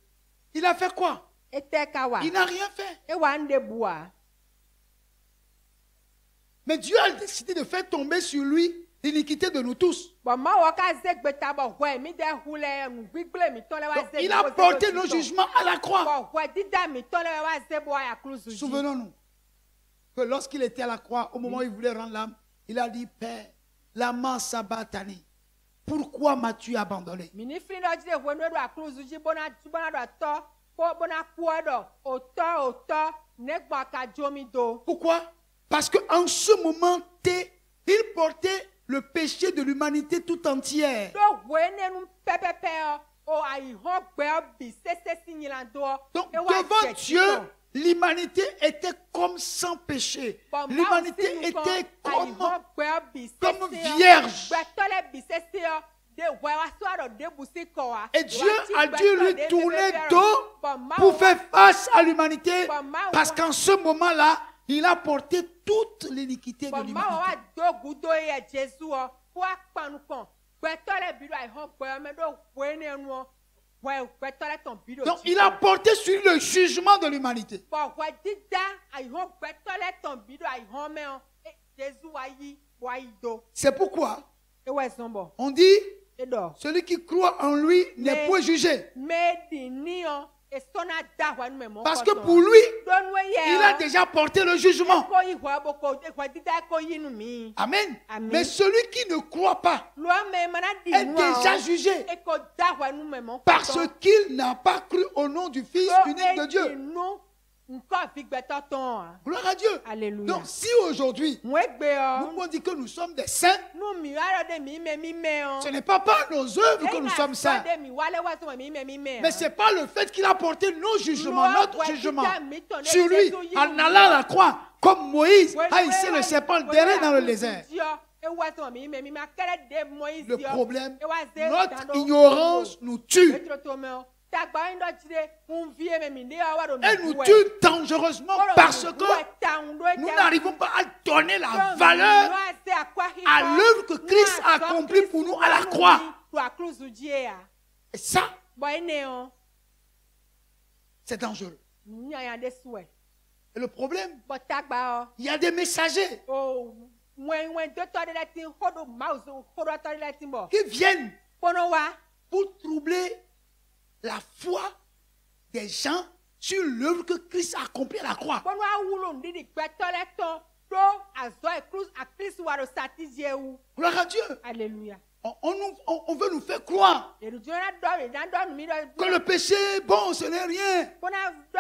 [SPEAKER 1] Il a fait quoi?
[SPEAKER 3] Ete ka wa.
[SPEAKER 1] Il n'a rien fait.
[SPEAKER 3] Ewa n de bua.
[SPEAKER 1] Mais Dieu a décidé de faire tomber sur lui l'iniquité de nous tous.
[SPEAKER 3] Bɔn mawɔ ka ze gbeta bɔ wɛ mi de hu le nugbigble mi tɔn le wa
[SPEAKER 1] Donc,
[SPEAKER 3] ze.
[SPEAKER 1] il a porté nos jugements à la croix.
[SPEAKER 3] Bɔn wɛ dida mi tɔn le wa ze bɔ ya klu zu dzi.
[SPEAKER 1] Souvenons-nous que lorsqu'il était à la croix, au moment où il voulait rendre l'âme, il a dit, Père, lama sabatani, pourquoi m'as-tu abandonné?
[SPEAKER 3] Mini fili dɔ dzi de ʋe no ɖo aklu zu dzi bona ɖo atɔ kpɔ bona kpɔe ɖɔ otɔ ne gbɔ ka dzo mi do.
[SPEAKER 1] Pourquoi? Parce qu'en ce moment T, il portait le péché de l'humanité tout entière.
[SPEAKER 3] Do ʋe ne nu pɛpɛpɛ yɔ o ayi hɔn gbɛ yɔ bi sese si nyila do.
[SPEAKER 1] Donc devant Dieu, l'humanité était comme sans péché. L'humanité était comme vierge. Et Dieu a dû lui tourner dos pour faire face à l'humanité. Parce qu'en ce moment-là, il a porté toute l'iniquité de l'humanité. Donc il a porté sur lui le jugement de l'humanité. C'est pourquoi on dit, celui qui croit en lui n'est point jugé. Parce que pour lui, il a déjà porté le jugement. Amen. Mais celui qui ne croit pas est déjà jugé. Parce qu'il n'a pas cru au nom du Fils unique de Dieu. Gloire à Dieu.
[SPEAKER 3] Alléluia.
[SPEAKER 1] Donc si aujourd'hui, nous pouvons dire que nous sommes des saints, ce n'est pas par nos œuvres que nous sommes saints. Mais ce n'est pas le fait qu'il a porté nos jugements, notre jugement sur lui, en allant à la croix, comme Moïse a hissé le serpent derrière dans le désert. Le problème, notre ignorance nous tue. Elle nous tue dangereusement parce que nous n'arrivons pas à donner la valeur à l'œuvre que Christ a accomplie pour nous à la croix. Et ça, c'est dangereux. Et le problème, il y a des messagers qui viennent pour troubler la foi des gens sur l'œuvre que Christ a accomplie à la croix. Gloire à Dieu.
[SPEAKER 3] Alléluia.
[SPEAKER 1] On veut nous faire croire que le péché, bon, ce n'est rien.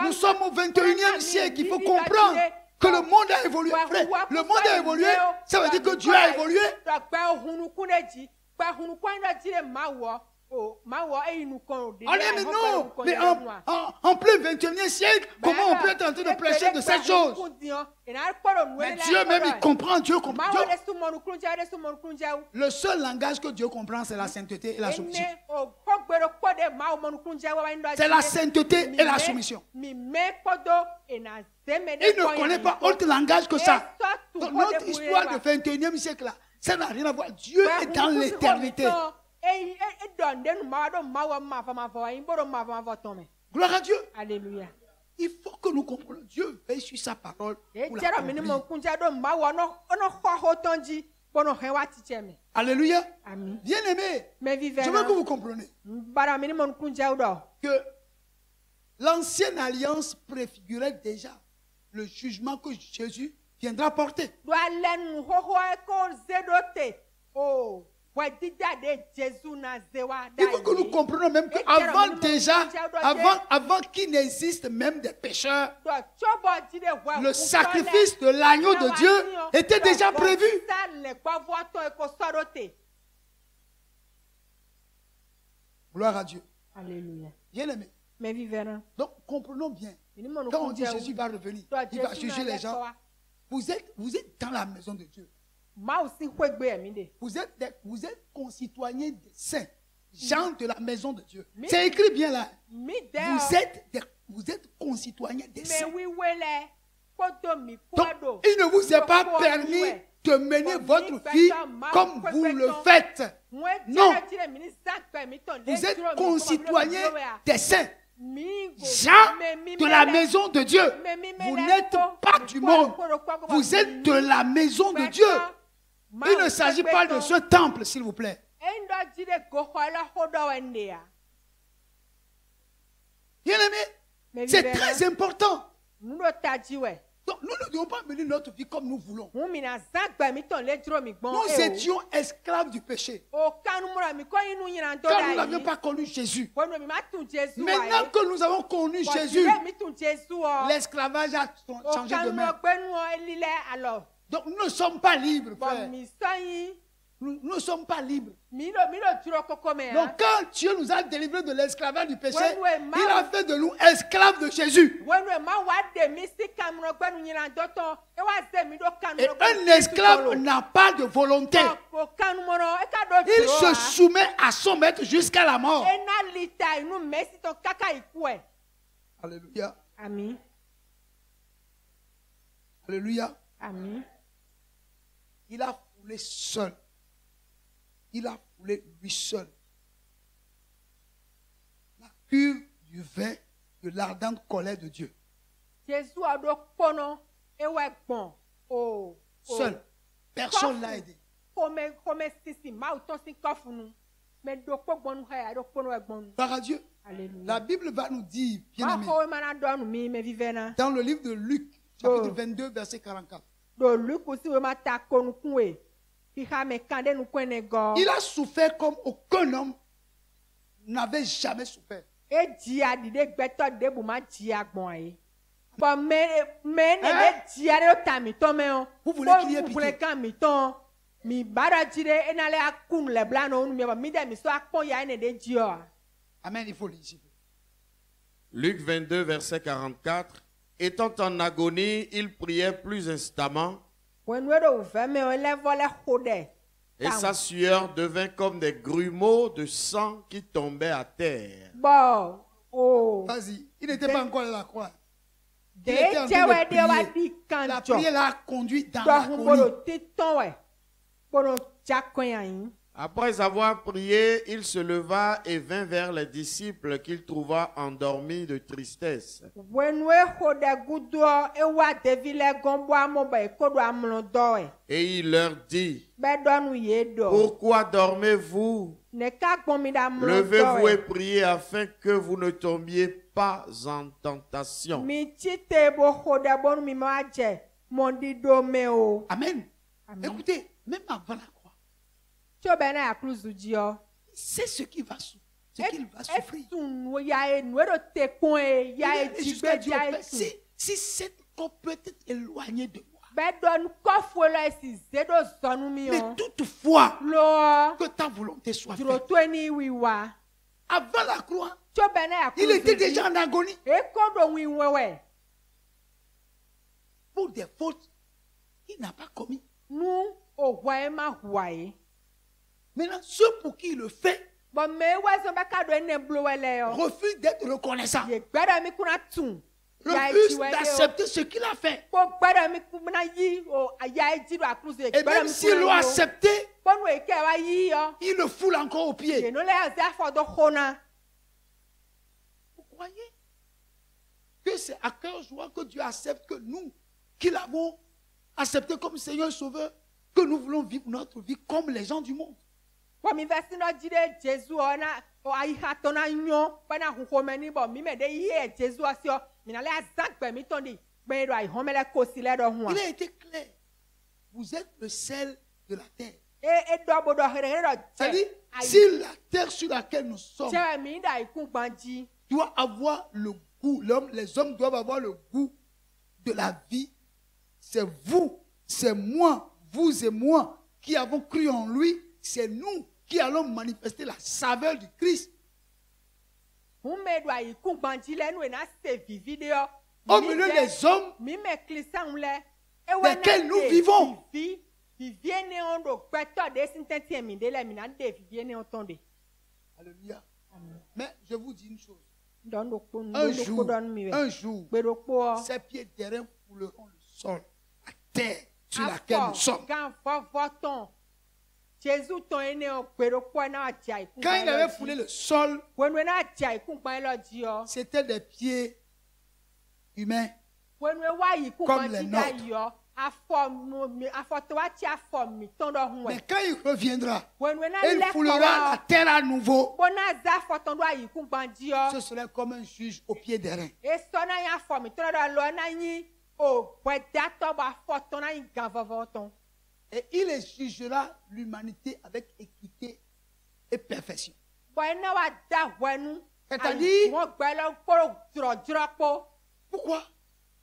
[SPEAKER 1] Nous sommes au 21e siècle. Il faut comprendre que le monde a évolué. Frère, le monde a évolué. Ça veut dire que Dieu a évolué.
[SPEAKER 3] Oh, ma wa e nu kon de.
[SPEAKER 1] Allez, mais non, mais en plein 21e siècle, comment on peut être en train de prêcher de cette chose? Mais Dieu même, il comprend, Dieu comprend. Le seul langage que Dieu comprend, c'est la sainteté et la soumission. C'est la sainteté et la soumission. Il ne connaît pas autre langage que ça. Donc, notre histoire du 21e siècle, là, ça n'a rien à voir. Dieu est dans l'éternité. Gloire à Dieu.
[SPEAKER 3] Alléluia.
[SPEAKER 1] Il faut que nous comprenions. Dieu veille sur sa parole. Pour la Alléluia. Bien aimé, je veux que vous compreniez que l'ancienne alliance préfigurait déjà le jugement que Jésus viendra porter. Il faut que nous comprenions même qu'avant déjà, avant qu'il n'existe même des pécheurs, le sacrifice de l'agneau de Dieu était déjà prévu. Gloire à Dieu.
[SPEAKER 3] Alléluia.
[SPEAKER 1] Bien aimé. Donc comprenons bien. Quand on dit Jésus va revenir, il va juger les gens. Vous êtes dans la maison de Dieu. Vous êtes concitoyens des saints, gens de la maison de Dieu. C'est écrit bien là. Vous êtes concitoyens des saints. Donc, il ne vous est pas permis de mener votre vie comme vous le faites. Non. Vous êtes concitoyens des saints. Gens de la maison de Dieu. Vous n'êtes pas du monde. Vous êtes de la maison de Dieu. Il ne s'agit pas de ce temple, s'il vous plaît. Bien aimé, c'est très important. Donc, nous ne devons pas mener notre vie comme nous voulons. Nous étions esclaves du péché. Car nous n'avions pas connu Jésus. Maintenant que nous avons connu Jésus, l'esclavage a changé de main. Donc nous ne sommes pas libres, frère. Nous ne sommes pas libres. Donc quand Dieu nous a délivrés de l'esclavage du péché, il a fait de nous esclaves de Jésus. Et un esclave n'a pas de volonté. Il se soumet à son maître jusqu'à la mort. Alléluia.
[SPEAKER 3] Amen.
[SPEAKER 1] Alléluia.
[SPEAKER 3] Amen.
[SPEAKER 1] Il a foulé seul. Il a foulé lui seul la cuve du vin de l'ardente colère de Dieu. Seul. Personne ne l'a aidé. Par à Dieu.
[SPEAKER 3] Alléluia.
[SPEAKER 1] La Bible va nous dire, bien aimé, dans le livre de Luc, chapitre 22, verset 44. Il a souffert comme aucun homme n'avait jamais souffert. Vous voulez qu'il y ait pitié? Amen, il faut lire ici.
[SPEAKER 2] Luc 22, verset 44. Étant en agonie, il priait plus instamment. Et sa sueur devint comme des grumeaux de sang qui tombaient à terre.
[SPEAKER 1] Vas-y, il n'était pas encore à la croix. Il était en train de prier. La prière l'a conduit dans l'agonie.
[SPEAKER 2] Après avoir prié, il se leva et vint vers les disciples qu'il trouva endormis de tristesse. Et il leur dit, pourquoi dormez-vous? Levez-vous et priez afin que vous ne tombiez pas en tentation.
[SPEAKER 1] Amen. Écoutez, même avant la croix, c'est ce qu'il va souffrir. Si cette corps peut être éloignée de moi,
[SPEAKER 3] bedon kofo lo esi zedo zonu mi
[SPEAKER 1] Mais
[SPEAKER 3] o
[SPEAKER 1] toutefois,
[SPEAKER 3] lo
[SPEAKER 1] que ta volonté soit
[SPEAKER 3] duro
[SPEAKER 1] faite.
[SPEAKER 3] to ni wiwa
[SPEAKER 1] Avant la croix,
[SPEAKER 3] tso bene ya
[SPEAKER 1] il était déjà en agonie
[SPEAKER 3] e ko do wi wewe
[SPEAKER 1] pour des fautes qu'il n'a pas commis.
[SPEAKER 3] nu o hwa ma hwa.
[SPEAKER 1] Maintenant, ceux pour qui il le fait
[SPEAKER 3] Bon me wezo be ka do ene blo wele yo
[SPEAKER 1] refusent d'être reconnaissants.
[SPEAKER 3] ye gbada mi kuna tun
[SPEAKER 1] Refusent d'accepter ce qu'il a fait.
[SPEAKER 3] ko gbada mi kuna yi o aya ji do akruzo ye
[SPEAKER 1] Et
[SPEAKER 3] gbada
[SPEAKER 1] même
[SPEAKER 3] mi
[SPEAKER 1] s'ils l'ont accepté,
[SPEAKER 3] bonu e ke wa yi yo
[SPEAKER 1] il le foule encore aux
[SPEAKER 3] ye
[SPEAKER 1] pieds.
[SPEAKER 3] no le za fo do hona.
[SPEAKER 1] Vous croyez que c'est à cœur joie que Dieu accepte que nous, qui l'avons accepté comme Seigneur et Sauveur, que nous voulons vivre notre vie comme les gens du monde?
[SPEAKER 3] Bo mi vesi no jide Jesu ona o ai ha to na nyo pa na huho meni bo mi me de ye Jesu asio mi na le azagbe mi ton di gbe ro ai homele ko si le do hu
[SPEAKER 1] Il a été clair. Vous êtes le sel de la terre.
[SPEAKER 3] e do bodo here do
[SPEAKER 1] C'est-à-dire,
[SPEAKER 3] je
[SPEAKER 1] si la terre sur laquelle nous sommes
[SPEAKER 3] che mi da ikun gbanji
[SPEAKER 1] doit avoir le goût, les hommes doivent avoir le goût de la vie, c'est vous, c'est moi, vous et moi qui avons cru en lui, c'est nous qui allons manifester la saveur du Christ.
[SPEAKER 3] hu me do ai kun gbanji le nu e na se vivi de yo
[SPEAKER 1] Au milieu des hommes
[SPEAKER 3] mi me klisan le
[SPEAKER 1] desquels nous vivons.
[SPEAKER 3] vivi ne on do gbeto de sintenti mi de le mi na de vivi ne on ton de.
[SPEAKER 1] Alléluia. Mais je vous dis une chose.
[SPEAKER 3] Don do ko
[SPEAKER 1] Un
[SPEAKER 3] do
[SPEAKER 1] jour,
[SPEAKER 3] ko don mi we
[SPEAKER 1] un jour,
[SPEAKER 3] gbedo po
[SPEAKER 1] ces pieds terrain fouleront le sol, la terre sur laquelle nous sommes.
[SPEAKER 3] Quand Jésus ton ene o gbedo po na aja ikun
[SPEAKER 1] Quand il avait foulé le sol,
[SPEAKER 3] when na aja ikun pa lo ji o
[SPEAKER 1] c'était des pieds humains.
[SPEAKER 3] when we wa ikun
[SPEAKER 1] Comme
[SPEAKER 3] pa
[SPEAKER 1] les
[SPEAKER 3] ji da
[SPEAKER 1] nôtres.
[SPEAKER 3] yo afo to wa ti afo mi ton do hu
[SPEAKER 1] Mais
[SPEAKER 3] we
[SPEAKER 1] quand il reviendra,
[SPEAKER 3] when we na
[SPEAKER 1] il
[SPEAKER 3] le
[SPEAKER 1] foulera la terre à nouveau.
[SPEAKER 3] bo na za afo ton do ikun pa ji o
[SPEAKER 1] Ce serait comme un juge au pied des reins.
[SPEAKER 3] e so na ya afo mi ton do lo na yin o bo da to ba afo ton na yin gan vovo ton.
[SPEAKER 1] Et il jugera l'humanité avec équité et perfection.
[SPEAKER 3] Bueno wa da wenu.
[SPEAKER 1] C'est-à-dire-
[SPEAKER 3] Wọ́n gbẹ́ lọ kóró jùrọ̀jùrọ̀ pọ̀.
[SPEAKER 1] Pourquoi?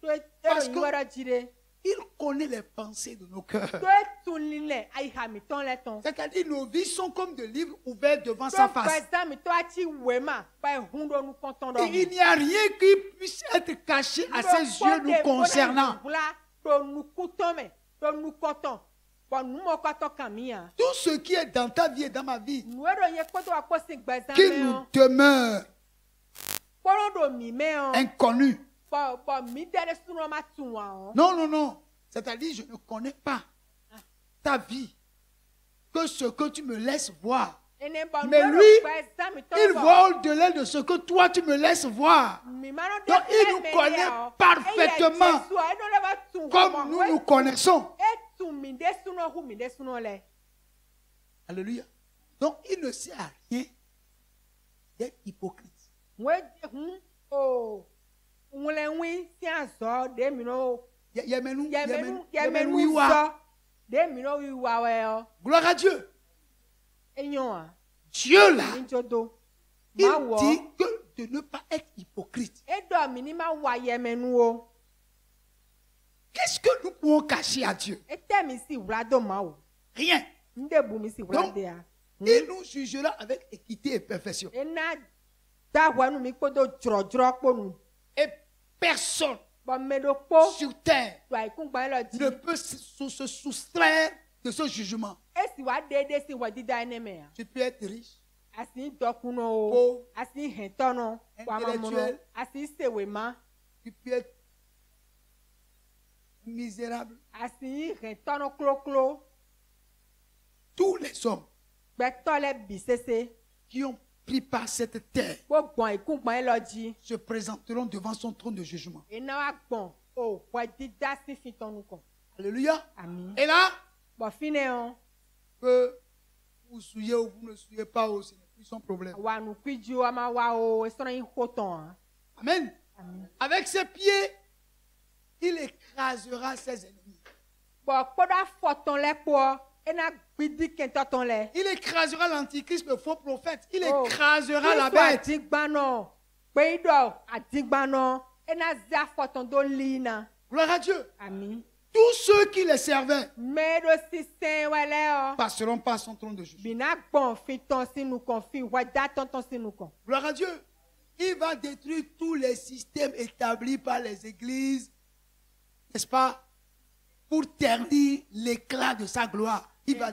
[SPEAKER 3] Tó èrò
[SPEAKER 1] Parce que-
[SPEAKER 3] yín wẹ́rẹ́ jíire.
[SPEAKER 1] Il connaît les pensées de nos cœurs.
[SPEAKER 3] Tó ètò nílẹ̀ àyíká mi tán lẹ́tàn.
[SPEAKER 1] C'est-à-dire nos vies sont comme des livres ouverts devant
[SPEAKER 3] Tó
[SPEAKER 1] sa face.
[SPEAKER 3] gbẹ̀sán mi tó á ti wé mà pa ẹ̀hún lónú kọ́tán
[SPEAKER 1] Et il n'y a rien qui puisse être caché à ses yeux nous concernant.
[SPEAKER 3] Tó nu kú tán mẹ́, tó nu kọ́tán. Pọ̀ nu mọ́ kọ́tán kàn mí à.
[SPEAKER 1] Tout ce qui est dans ta vie et dans ma vie,
[SPEAKER 3] Nu èrò yẹn pé tó wà pọ̀ sí gbẹ̀sán
[SPEAKER 1] qui
[SPEAKER 3] mẹ́
[SPEAKER 1] nous
[SPEAKER 3] ọ́.
[SPEAKER 1] demeure
[SPEAKER 3] Kóró mi mẹ́ ọ́.
[SPEAKER 1] inconnu.
[SPEAKER 3] Pọ̀ mi dẹ́rẹ́ súnmọ́ má tún wà ọ́.
[SPEAKER 1] Non, non, non. C'est-à-dire, je ne connais pas ta vie. Que ce que tu me laisses voir. Mais lui, il voit au-delà de ce que toi tu me laisses voir. Donc il nous connaît parfaitement comme nous nous connaissons. Alléluia. Donc il ne sert à rien d'être hypocrite. Gloire à Dieu. Dieu là, il dit que de ne pas être hypocrite. Qu'est-ce que nous pouvons cacher à Dieu? Rien. Donc, il nous jugera avec équité et perfection. Et personne sur terre ne peut se soustraire de ce jugement. Tu peux être riche, pauvre, intellectuel, tu peux être misérable. Tous les hommes qui ont pris par cette terre se présenteront devant son trône de jugement. Alléluia. Et là, que vous soyez ou vous ne soyez pas, ce n'est plus son problème. Amen. Avec ses pieds, il écrasera ses ennemis. Il écrasera l'antichrist, le faux prophète. Il écrasera la bête. Gloire à Dieu.
[SPEAKER 3] Amen.
[SPEAKER 1] tous ceux qui les servaient
[SPEAKER 3] meɖo sise wɛlɛ o.
[SPEAKER 1] passeront par son trône de justice.
[SPEAKER 3] Bina gbɔn fi tɔn sinu kɔn fi wɛda tɔntɔn sinu kɔn.
[SPEAKER 1] Gloire à Dieu. Il va détruire tous les systèmes établis par les églises, n'est-ce pas, pour ternir l'éclat de sa gloire. Il va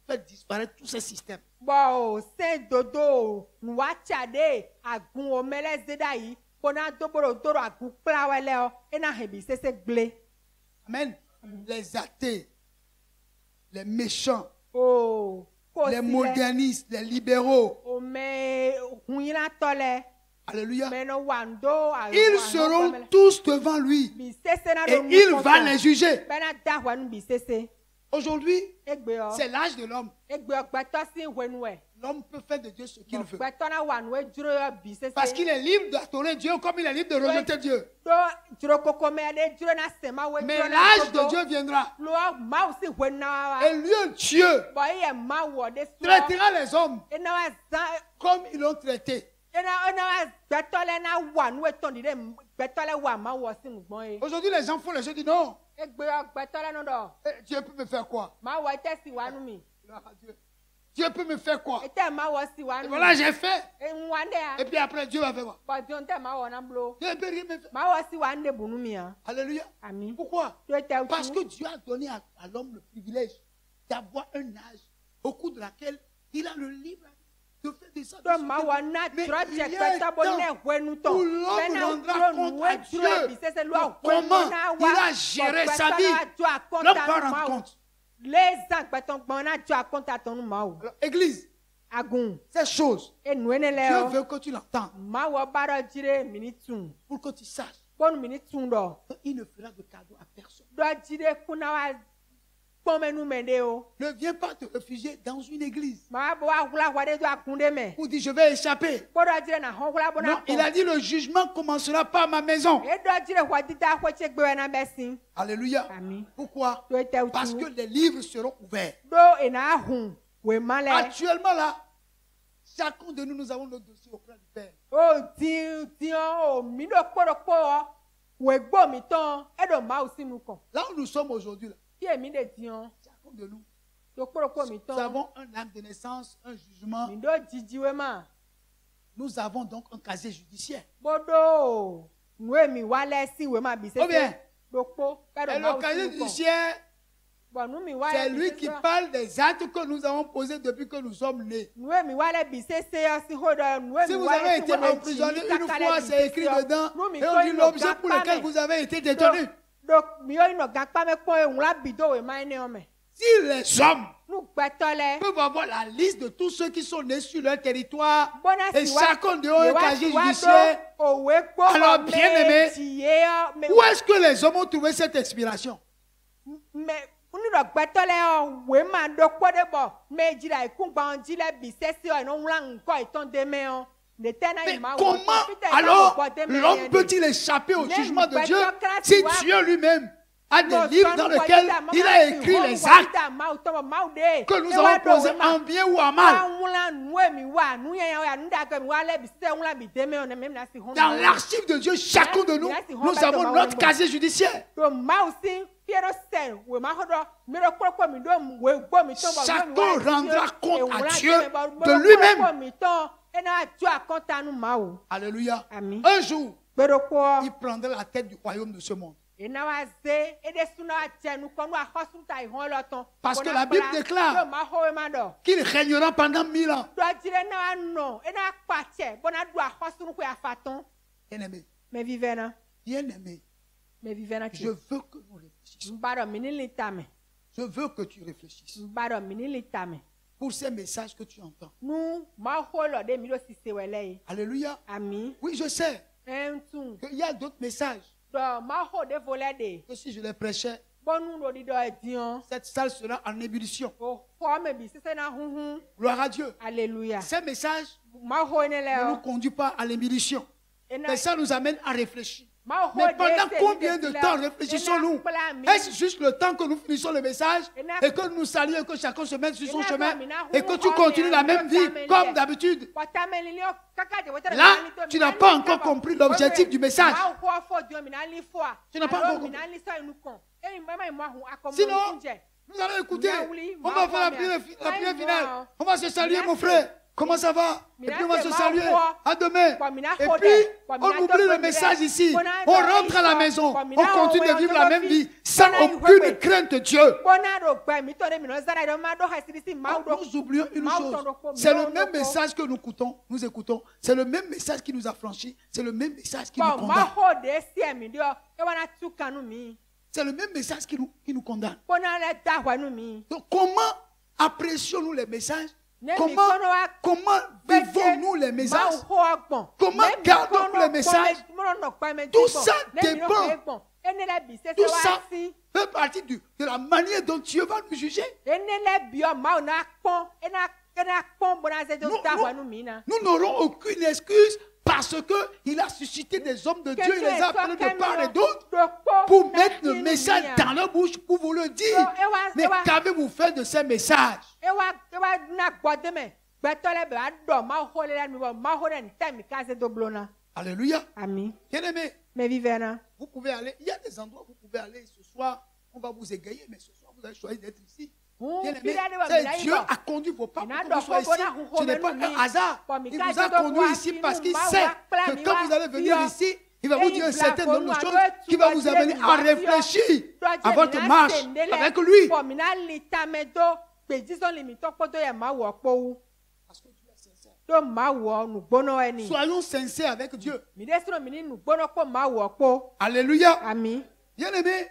[SPEAKER 1] faire disparaître tous ces systèmes.
[SPEAKER 3] Bon, c'est dodo nuwacha de agun omele zeda yi pona doboro doro agun kpla wele o ena hebi sese gble.
[SPEAKER 1] Amen. Les athées, les méchants,
[SPEAKER 3] Oh,
[SPEAKER 1] les modernistes, les libéraux.
[SPEAKER 3] o me hunyina tole.
[SPEAKER 1] Alléluia.
[SPEAKER 3] Me no wando.
[SPEAKER 1] Ils seront tous devant lui
[SPEAKER 3] Bi sese na
[SPEAKER 1] et
[SPEAKER 3] do
[SPEAKER 1] il va les juger.
[SPEAKER 3] Bena da wanu bi sese.
[SPEAKER 1] Aujourd'hui,
[SPEAKER 3] Egbe o.
[SPEAKER 1] c'est l'âge de l'homme.
[SPEAKER 3] Egbe o gbeto si wenu e.
[SPEAKER 1] L'homme peut faire de Dieu ce qu'il veut.
[SPEAKER 3] Gbeto na wanu e juro yo bi sese.
[SPEAKER 1] Parce qu'il est libre d'adorer Dieu comme il est libre de rejeter Dieu.
[SPEAKER 3] Do juro koko me de juro na sema we
[SPEAKER 1] Mais
[SPEAKER 3] juro na
[SPEAKER 1] l'âge
[SPEAKER 3] dodo.
[SPEAKER 1] de Dieu viendra.
[SPEAKER 3] Lo ma si wenu na wa.
[SPEAKER 1] Et lui, Dieu,
[SPEAKER 3] Bon, il est ma wo de so.
[SPEAKER 1] traitera les hommes
[SPEAKER 3] Et na wa zan
[SPEAKER 1] comme ils l'ont traité.
[SPEAKER 3] e na wa gbetole na wa nu eton di de gbetole wa ma wo si nugbon e.
[SPEAKER 1] Aujourd'hui, les gens font les choses, disent non,
[SPEAKER 3] Egbe o gbetole no do.
[SPEAKER 1] Dieu peut me faire quoi?
[SPEAKER 3] Ma wo ite si wa nu mi.
[SPEAKER 1] Gloire à Dieu. Dieu peut me faire quoi?
[SPEAKER 3] Ite ma wo si wa
[SPEAKER 1] Et
[SPEAKER 3] nu.
[SPEAKER 1] voilà, j'ai fait.
[SPEAKER 3] E nwande
[SPEAKER 1] Et
[SPEAKER 3] a.
[SPEAKER 1] puis après, Dieu va faire quoi?
[SPEAKER 3] Bo jon te ma wo na blo.
[SPEAKER 1] Dieu ne peut rien me faire.
[SPEAKER 3] Ma wo si wa nde bunu mi a.
[SPEAKER 1] Alléluia.
[SPEAKER 3] Ami.
[SPEAKER 1] Pourquoi?
[SPEAKER 3] Do te u.
[SPEAKER 1] Parce que Dieu a donné à l'homme le privilège d'avoir un âge au cours de laquelle il a le libre de faire des choses.
[SPEAKER 3] Do ma wo na
[SPEAKER 1] Mais
[SPEAKER 3] tro
[SPEAKER 1] il y a
[SPEAKER 3] je
[SPEAKER 1] un
[SPEAKER 3] gbeta bo
[SPEAKER 1] temps
[SPEAKER 3] ne wenu to.
[SPEAKER 1] où l'homme rendra compte à Dieu comment il a géré sa vie. L'homme va rendre compte.
[SPEAKER 3] Les agbeton gbona jo akonta tonu ma o.
[SPEAKER 1] Alors, Église,
[SPEAKER 3] Agun.
[SPEAKER 1] ces choses,
[SPEAKER 3] Enu ene le
[SPEAKER 1] Dieu
[SPEAKER 3] o.
[SPEAKER 1] veut que tu l'entendes
[SPEAKER 3] Ma wo baro jire minitun.
[SPEAKER 1] pour que tu saches
[SPEAKER 3] Bonu minitun do.
[SPEAKER 1] qu'il ne fera de cadeau à personne.
[SPEAKER 3] Do jire kuna wa pomenu mende o.
[SPEAKER 1] Ne viens pas te réfugier dans une église
[SPEAKER 3] Ma bo wa hula wa de do akunde me.
[SPEAKER 1] pour dire je vais échapper.
[SPEAKER 3] Bodo jire na hon hula bona.
[SPEAKER 1] Non, il a dit le jugement commencera par ma maison.
[SPEAKER 3] E do jire wa dida ho che gbe na besin.
[SPEAKER 1] Alléluia.
[SPEAKER 3] Ami.
[SPEAKER 1] Pourquoi?
[SPEAKER 3] Do te
[SPEAKER 1] Parce
[SPEAKER 3] utu.
[SPEAKER 1] que les livres seront ouverts.
[SPEAKER 3] Do ena hun we male.
[SPEAKER 1] Actuellement là, chacun de nous avons notre dossier auprès du Père.
[SPEAKER 3] O ti o mi do kporo o. We gbo mi ton. E do ma o sinu kon.
[SPEAKER 1] Là où nous sommes aujourd'hui, là,
[SPEAKER 3] Ti emi de ti on.
[SPEAKER 1] chacun de nous,
[SPEAKER 3] Do kporo mi
[SPEAKER 1] nous
[SPEAKER 3] ton.
[SPEAKER 1] avons un acte de naissance, un jugement.
[SPEAKER 3] Mi do jiji we ma.
[SPEAKER 1] Nous avons donc un casier judiciaire.
[SPEAKER 3] Bodo nwe mi wale si we ma bi
[SPEAKER 1] Oh bien.
[SPEAKER 3] sese. Dokpo
[SPEAKER 1] Et
[SPEAKER 3] kado ma
[SPEAKER 1] le
[SPEAKER 3] o
[SPEAKER 1] casier
[SPEAKER 3] sinu kon.
[SPEAKER 1] judiciaire,
[SPEAKER 3] Bon nu mi
[SPEAKER 1] c'est
[SPEAKER 3] wale
[SPEAKER 1] lui
[SPEAKER 3] bi
[SPEAKER 1] qui
[SPEAKER 3] sese.
[SPEAKER 1] parle des actes que nous avons posés depuis que nous sommes nés.
[SPEAKER 3] Nwe mi wale bi sese yo si hodo nwe
[SPEAKER 1] Si
[SPEAKER 3] mi
[SPEAKER 1] vous
[SPEAKER 3] wale
[SPEAKER 1] avez
[SPEAKER 3] si
[SPEAKER 1] été
[SPEAKER 3] wole
[SPEAKER 1] emprisonné
[SPEAKER 3] jimi
[SPEAKER 1] une
[SPEAKER 3] kakale
[SPEAKER 1] fois,
[SPEAKER 3] bi
[SPEAKER 1] c'est écrit
[SPEAKER 3] sese yo.
[SPEAKER 1] dedans.
[SPEAKER 3] Nu mi
[SPEAKER 1] Et
[SPEAKER 3] ko
[SPEAKER 1] on dit
[SPEAKER 3] ino
[SPEAKER 1] l'objet pour
[SPEAKER 3] gakpa
[SPEAKER 1] lequel
[SPEAKER 3] me.
[SPEAKER 1] vous avez été détenu.
[SPEAKER 3] Donc mi yo ino gakpa me ko e wla bido we ma ene o me.
[SPEAKER 1] Si les hommes
[SPEAKER 3] Nu gbetole.
[SPEAKER 1] peuvent avoir la liste de tous ceux qui sont nés sur leur territoire
[SPEAKER 3] Bona
[SPEAKER 1] et
[SPEAKER 3] si wa.
[SPEAKER 1] chacun d'eux a un casier
[SPEAKER 3] wa
[SPEAKER 1] judiciaire,
[SPEAKER 3] do owe gbo
[SPEAKER 1] Alors,
[SPEAKER 3] me
[SPEAKER 1] bien-aimé,
[SPEAKER 3] tiye yo me.
[SPEAKER 1] où est-ce que les hommes ont trouvé cette inspiration?
[SPEAKER 3] Me unu gbetole o we ma do kpo de bo me jira ikun gba on jile bi sese o ino wla nko iton de me o de tena
[SPEAKER 1] Mais
[SPEAKER 3] ima
[SPEAKER 1] comment alors l'homme peut-il échapper au jugement de Dieu si Dieu lui-même a des livres dans lesquels il a écrit les actes que nous avons posés en bien ou en mal? Dans l'archive de Dieu, chacun de nous, nous avons notre casier judiciaire. Chacun rendra compte à Dieu de lui-même. Alléluia.
[SPEAKER 3] Amen.
[SPEAKER 1] Un jour,
[SPEAKER 3] Beroko.
[SPEAKER 1] il prendra la tête du royaume de ce monde. Parce que la Bible déclare qu'il régnera pendant 1000 ans. Bien-aimé, bien-aimé, je veux que nous réfléchissions. Je veux que tu réfléchisses pour ces messages que tu entends. Alléluia. Oui, je sais qu'il y a d'autres messages que si je les prêchais, cette salle sera en ébullition. Gloire à Dieu.
[SPEAKER 3] Alléluia.
[SPEAKER 1] Ces messages ne nous conduisent pas à l'ébullition. Mais ça nous amène à réfléchir. Mais pendant combien de temps réfléchissons-nous? Est-ce juste le temps que nous finissons le message et que nous saluons et que chacun se mette sur son chemin et que tu continues la même vie comme d'habitude? Là, tu n'as pas encore compris l'objectif du message. Tu n'as pas encore compris. Sinon, nous allons écouter. On va faire la prière finale. On va se saluer, mon frère. Comment ça va? Et puis on va se saluer. À demain. Et puis, on oublie le message ici. On rentre à la maison. On continue de vivre la même vie sans aucune crainte de Dieu. Nous oublions une chose. C'est le même message que nous écoutons. C'est le même message qui nous a franchis. C'est le même message qui nous condamne. C'est le même message qui nous condamne. Donc comment apprécions-nous les messages? Comment vivons-nous les messages? Comment gardons-nous les messages? Tout ça dépend. Tout ça fait partie de la manière dont Dieu va nous juger. Nous n'aurons aucune excuse parce qu'il a suscité des hommes de Dieu, il les a appelés de part et d'autre pour mettre le message dans leur bouche, pour vous le dire. Mais qu'avez-vous fait de ces messages? Alléluia. Bien-aimés, vous pouvez aller, il y a des endroits où vous pouvez aller ce soir, on va vous égayer, mais ce soir vous avez choisi d'être ici. Bien-aimés, Dieu a conduit vos parents pour que vous soyez ici. Ce n'est pas un hasard. Il vous a conduit ici parce qu'il sait que quand vous allez venir ici, il va vous dire un certain nombre de choses qui va vous amener à réfléchir à votre marche avec lui. Parce que Dieu est sincère. Soyons sincères avec Dieu. Alléluia. Bien-aimés,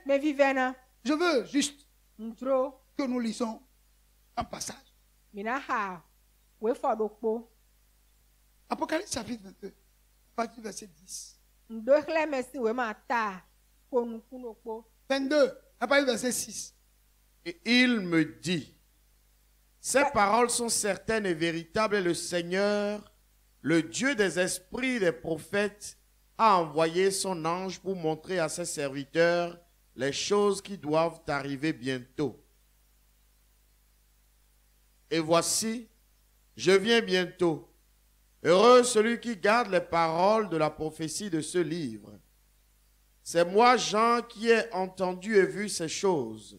[SPEAKER 1] je veux juste que nous lisons un passage. Apocalypse chapitre 22, partie verset 10. 22, à partir du verset 6.
[SPEAKER 2] Et il me dit, ces paroles sont certaines et véritables, et le Seigneur, le Dieu des esprits des prophètes, a envoyé son ange pour montrer à ses serviteurs les choses qui doivent arriver bientôt. Et voici, je viens bientôt. Heureux celui qui garde les paroles de la prophétie de ce livre. C'est moi, Jean, qui ai entendu et vu ces choses.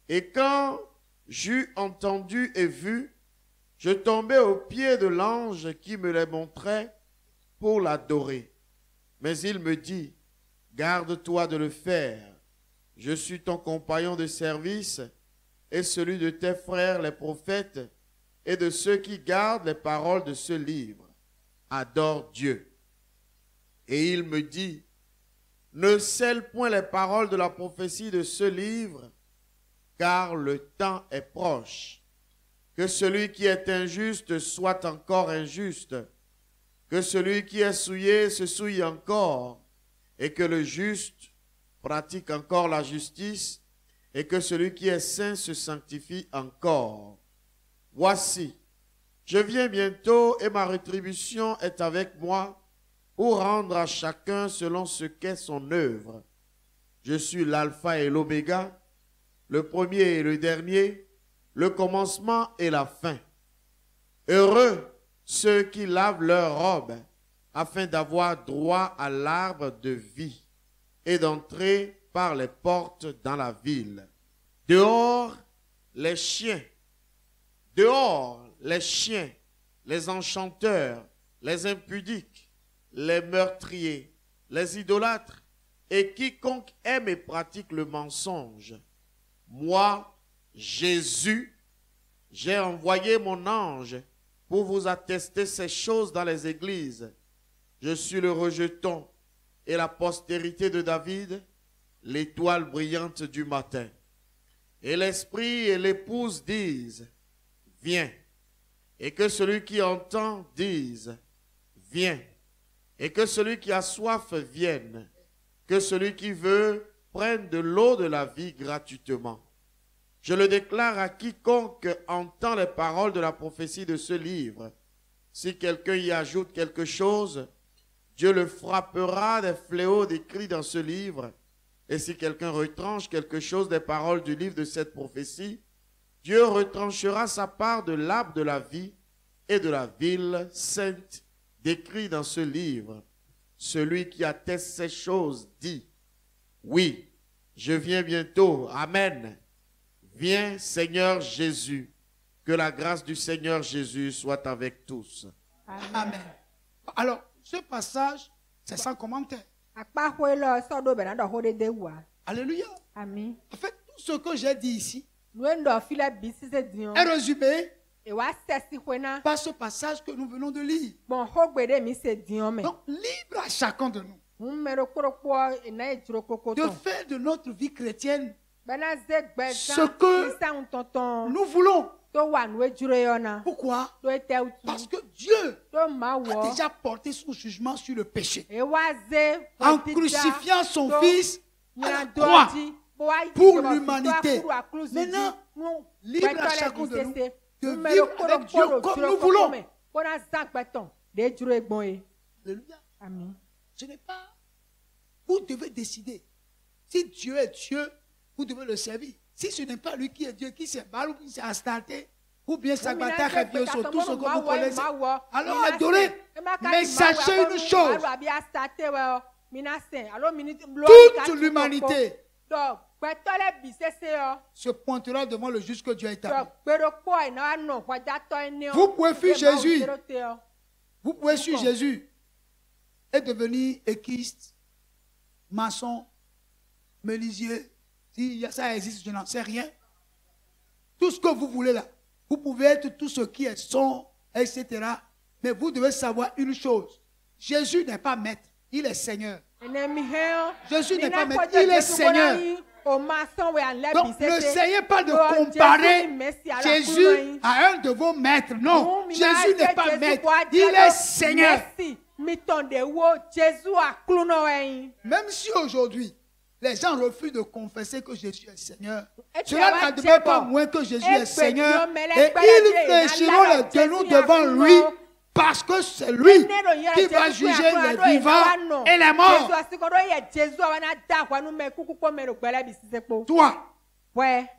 [SPEAKER 2] Et quand j'eus entendu et vu, je tombai aux pieds de l'ange qui me les montrait pour l'adorer. Mais il me dit, garde-toi de le faire. Je suis ton compagnon de service et celui de tes frères les prophètes et de ceux qui gardent les paroles de ce livre. Adore Dieu. Et il me dit, ne scelle point les paroles de la prophétie de ce livre, car le temps est proche. Que celui qui est injuste soit encore injuste, que celui qui est souillé se souille encore, et que le juste pratique encore la justice, et que celui qui est saint se sanctifie encore. Voici, je viens bientôt et ma rétribution est avec moi pour rendre à chacun selon ce qu'est son œuvre. Je suis l'alpha et l'oméga, le premier et le dernier, le commencement et la fin. Heureux ceux qui lavent leurs robes afin d'avoir droit à l'arbre de vie et d'entrer par les portes dans la ville. Dehors, les chiens. Dehors, les chiens, les enchanteurs, les impudiques, les meurtriers, les idolâtres et quiconque aime et pratique le mensonge. Moi, Jésus, j'ai envoyé mon ange pour vous attester ces choses dans les églises. Je suis le rejeton et la postérité de David, l'étoile brillante du matin. Et l'esprit et l'épouse disent, viens. Et que celui qui entend dise, viens. Et que celui qui a soif vienne. Que celui qui veut prenne de l'eau de la vie gratuitement. Je le déclare à quiconque entend les paroles de la prophétie de ce livre. Si quelqu'un y ajoute quelque chose, Dieu le frappera des fléaux décrits dans ce livre. Et si quelqu'un retranche quelque chose des paroles du livre de cette prophétie, Dieu retranchera sa part de l'arbre de la vie et de la ville sainte décrit dans ce livre. Celui qui atteste ces choses dit, oui, je viens bientôt. Amen. Viens, Seigneur Jésus. Que la grâce du Seigneur Jésus soit avec tous.
[SPEAKER 1] Amen. Alors, ce passage, c'est sans commentaire. Alléluia.
[SPEAKER 3] Amen.
[SPEAKER 1] En fait, tout ce que j'ai dit ici est
[SPEAKER 3] est
[SPEAKER 1] résumé par ce passage que nous venons de lire. Donc, libre à chacun de nous de faire de notre vie chrétienne ce que nous voulons. Pourquoi? Parce que Dieu a déjà porté son jugement sur le péché en crucifiant son Fils à la croix pour l'humanité. Maintenant, libre à chacun de nous de vivre avec Dieu comme nous voulons. Alléluia.
[SPEAKER 3] Amen.
[SPEAKER 1] Ce n'est pas... Vous devez décider. Si Dieu est Dieu, vous devez le servir. Si ce n'est pas lui qui est Dieu, qui s'est Baal ou qui s'est Astarté, ou bien Sagbata, Rabioso, tout ce que vous connaissez, alors adorez. Mais sachez une chose. Toute l'humanité se pointera devant le juge que Dieu a établi. Vous pouvez fuir Jésus. Vous pouvez suivre Jésus et devenir équiste, maçon, menuisier. Si ça existe, je n'en sais rien. Tout ce que vous voulez là. Vous pouvez être tout ce qui est son, etc. Mais vous devez savoir une chose. Jésus n'est pas maître, il est Seigneur. Jésus n'est pas maître, il est Seigneur. Donc ne essayez pas de comparer Jésus à un de vos maîtres. Non, Jésus n'est pas maître, il est Seigneur. Même si aujourd'hui, les gens refusent de confesser que Jésus est Seigneur, cela n'admet pas moins que Jésus est Seigneur. Et ils fléchiront les genoux devant lui parce que c'est lui qui va juger les vivants et les morts. Toi,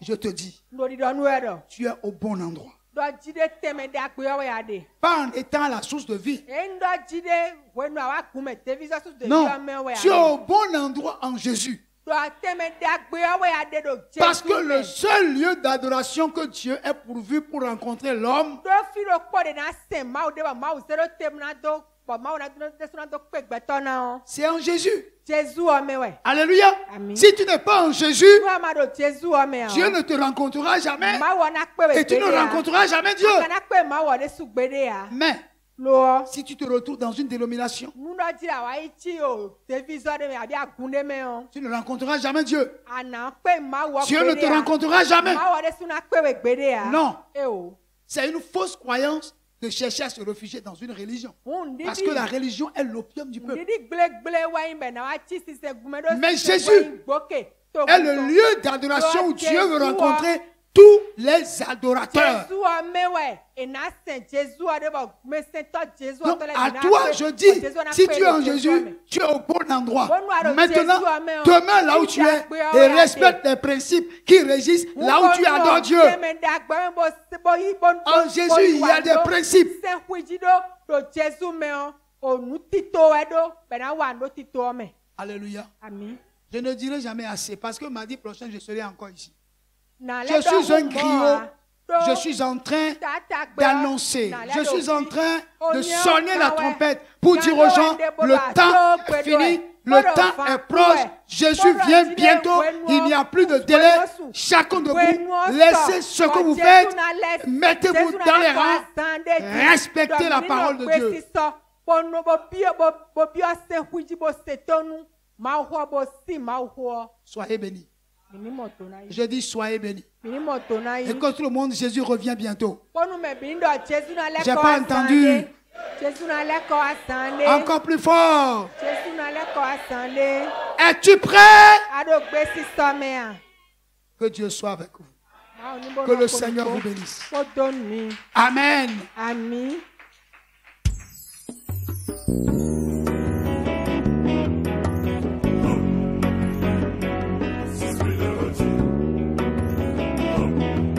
[SPEAKER 1] je te dis, tu es au bon endroit. Pas en étant la source de vie. Non, tu es au bon endroit en Jésus. Parce que le seul lieu d'adoration que Dieu ait pourvu pour rencontrer l'homme, c'est en Jésus. Alléluia. Amen. Si tu n'es pas en Jésus, Dieu ne te rencontrera jamais. Et tu ne rencontreras jamais Dieu. Mais si tu te retrouves dans une dénomination, tu ne rencontreras jamais Dieu. Dieu ne te rencontrera jamais. Non. C'est une fausse croyance de chercher à se réfugier dans une religion. Parce que la religion est l'opium du peuple. Mais Jésus est le lieu d'adoration où Dieu veut rencontrer tous les adorateurs. Donc, à toi, je dis, si tu es en Jésus, tu es au bon endroit. Maintenant, demeure là où tu es et respecte les principes qui régissent là où tu adores Dieu. En Jésus, il y a des principes. Alléluia. Je ne dirai jamais assez parce que mardi prochain, je serai encore ici. Je suis un griot. Je suis en train d'annoncer. Je suis en train de sonner la trompette pour dire aux gens, le temps est fini, le temps est proche. Jésus vient bientôt. Il n'y a plus de délai. Chacun de vous, laissez ce que vous faites. Mettez-vous dans les rangs. Respectez la parole de Dieu. Soyez bénis. Je dis soyez bénis. Et que tout le monde, Jésus revient bientôt. Je n'ai pas entendu. Encore plus fort. Es-tu prêt? Que Dieu soit avec vous. Que le Seigneur vous bénisse. Amen.
[SPEAKER 3] Amen.
[SPEAKER 4] Amen.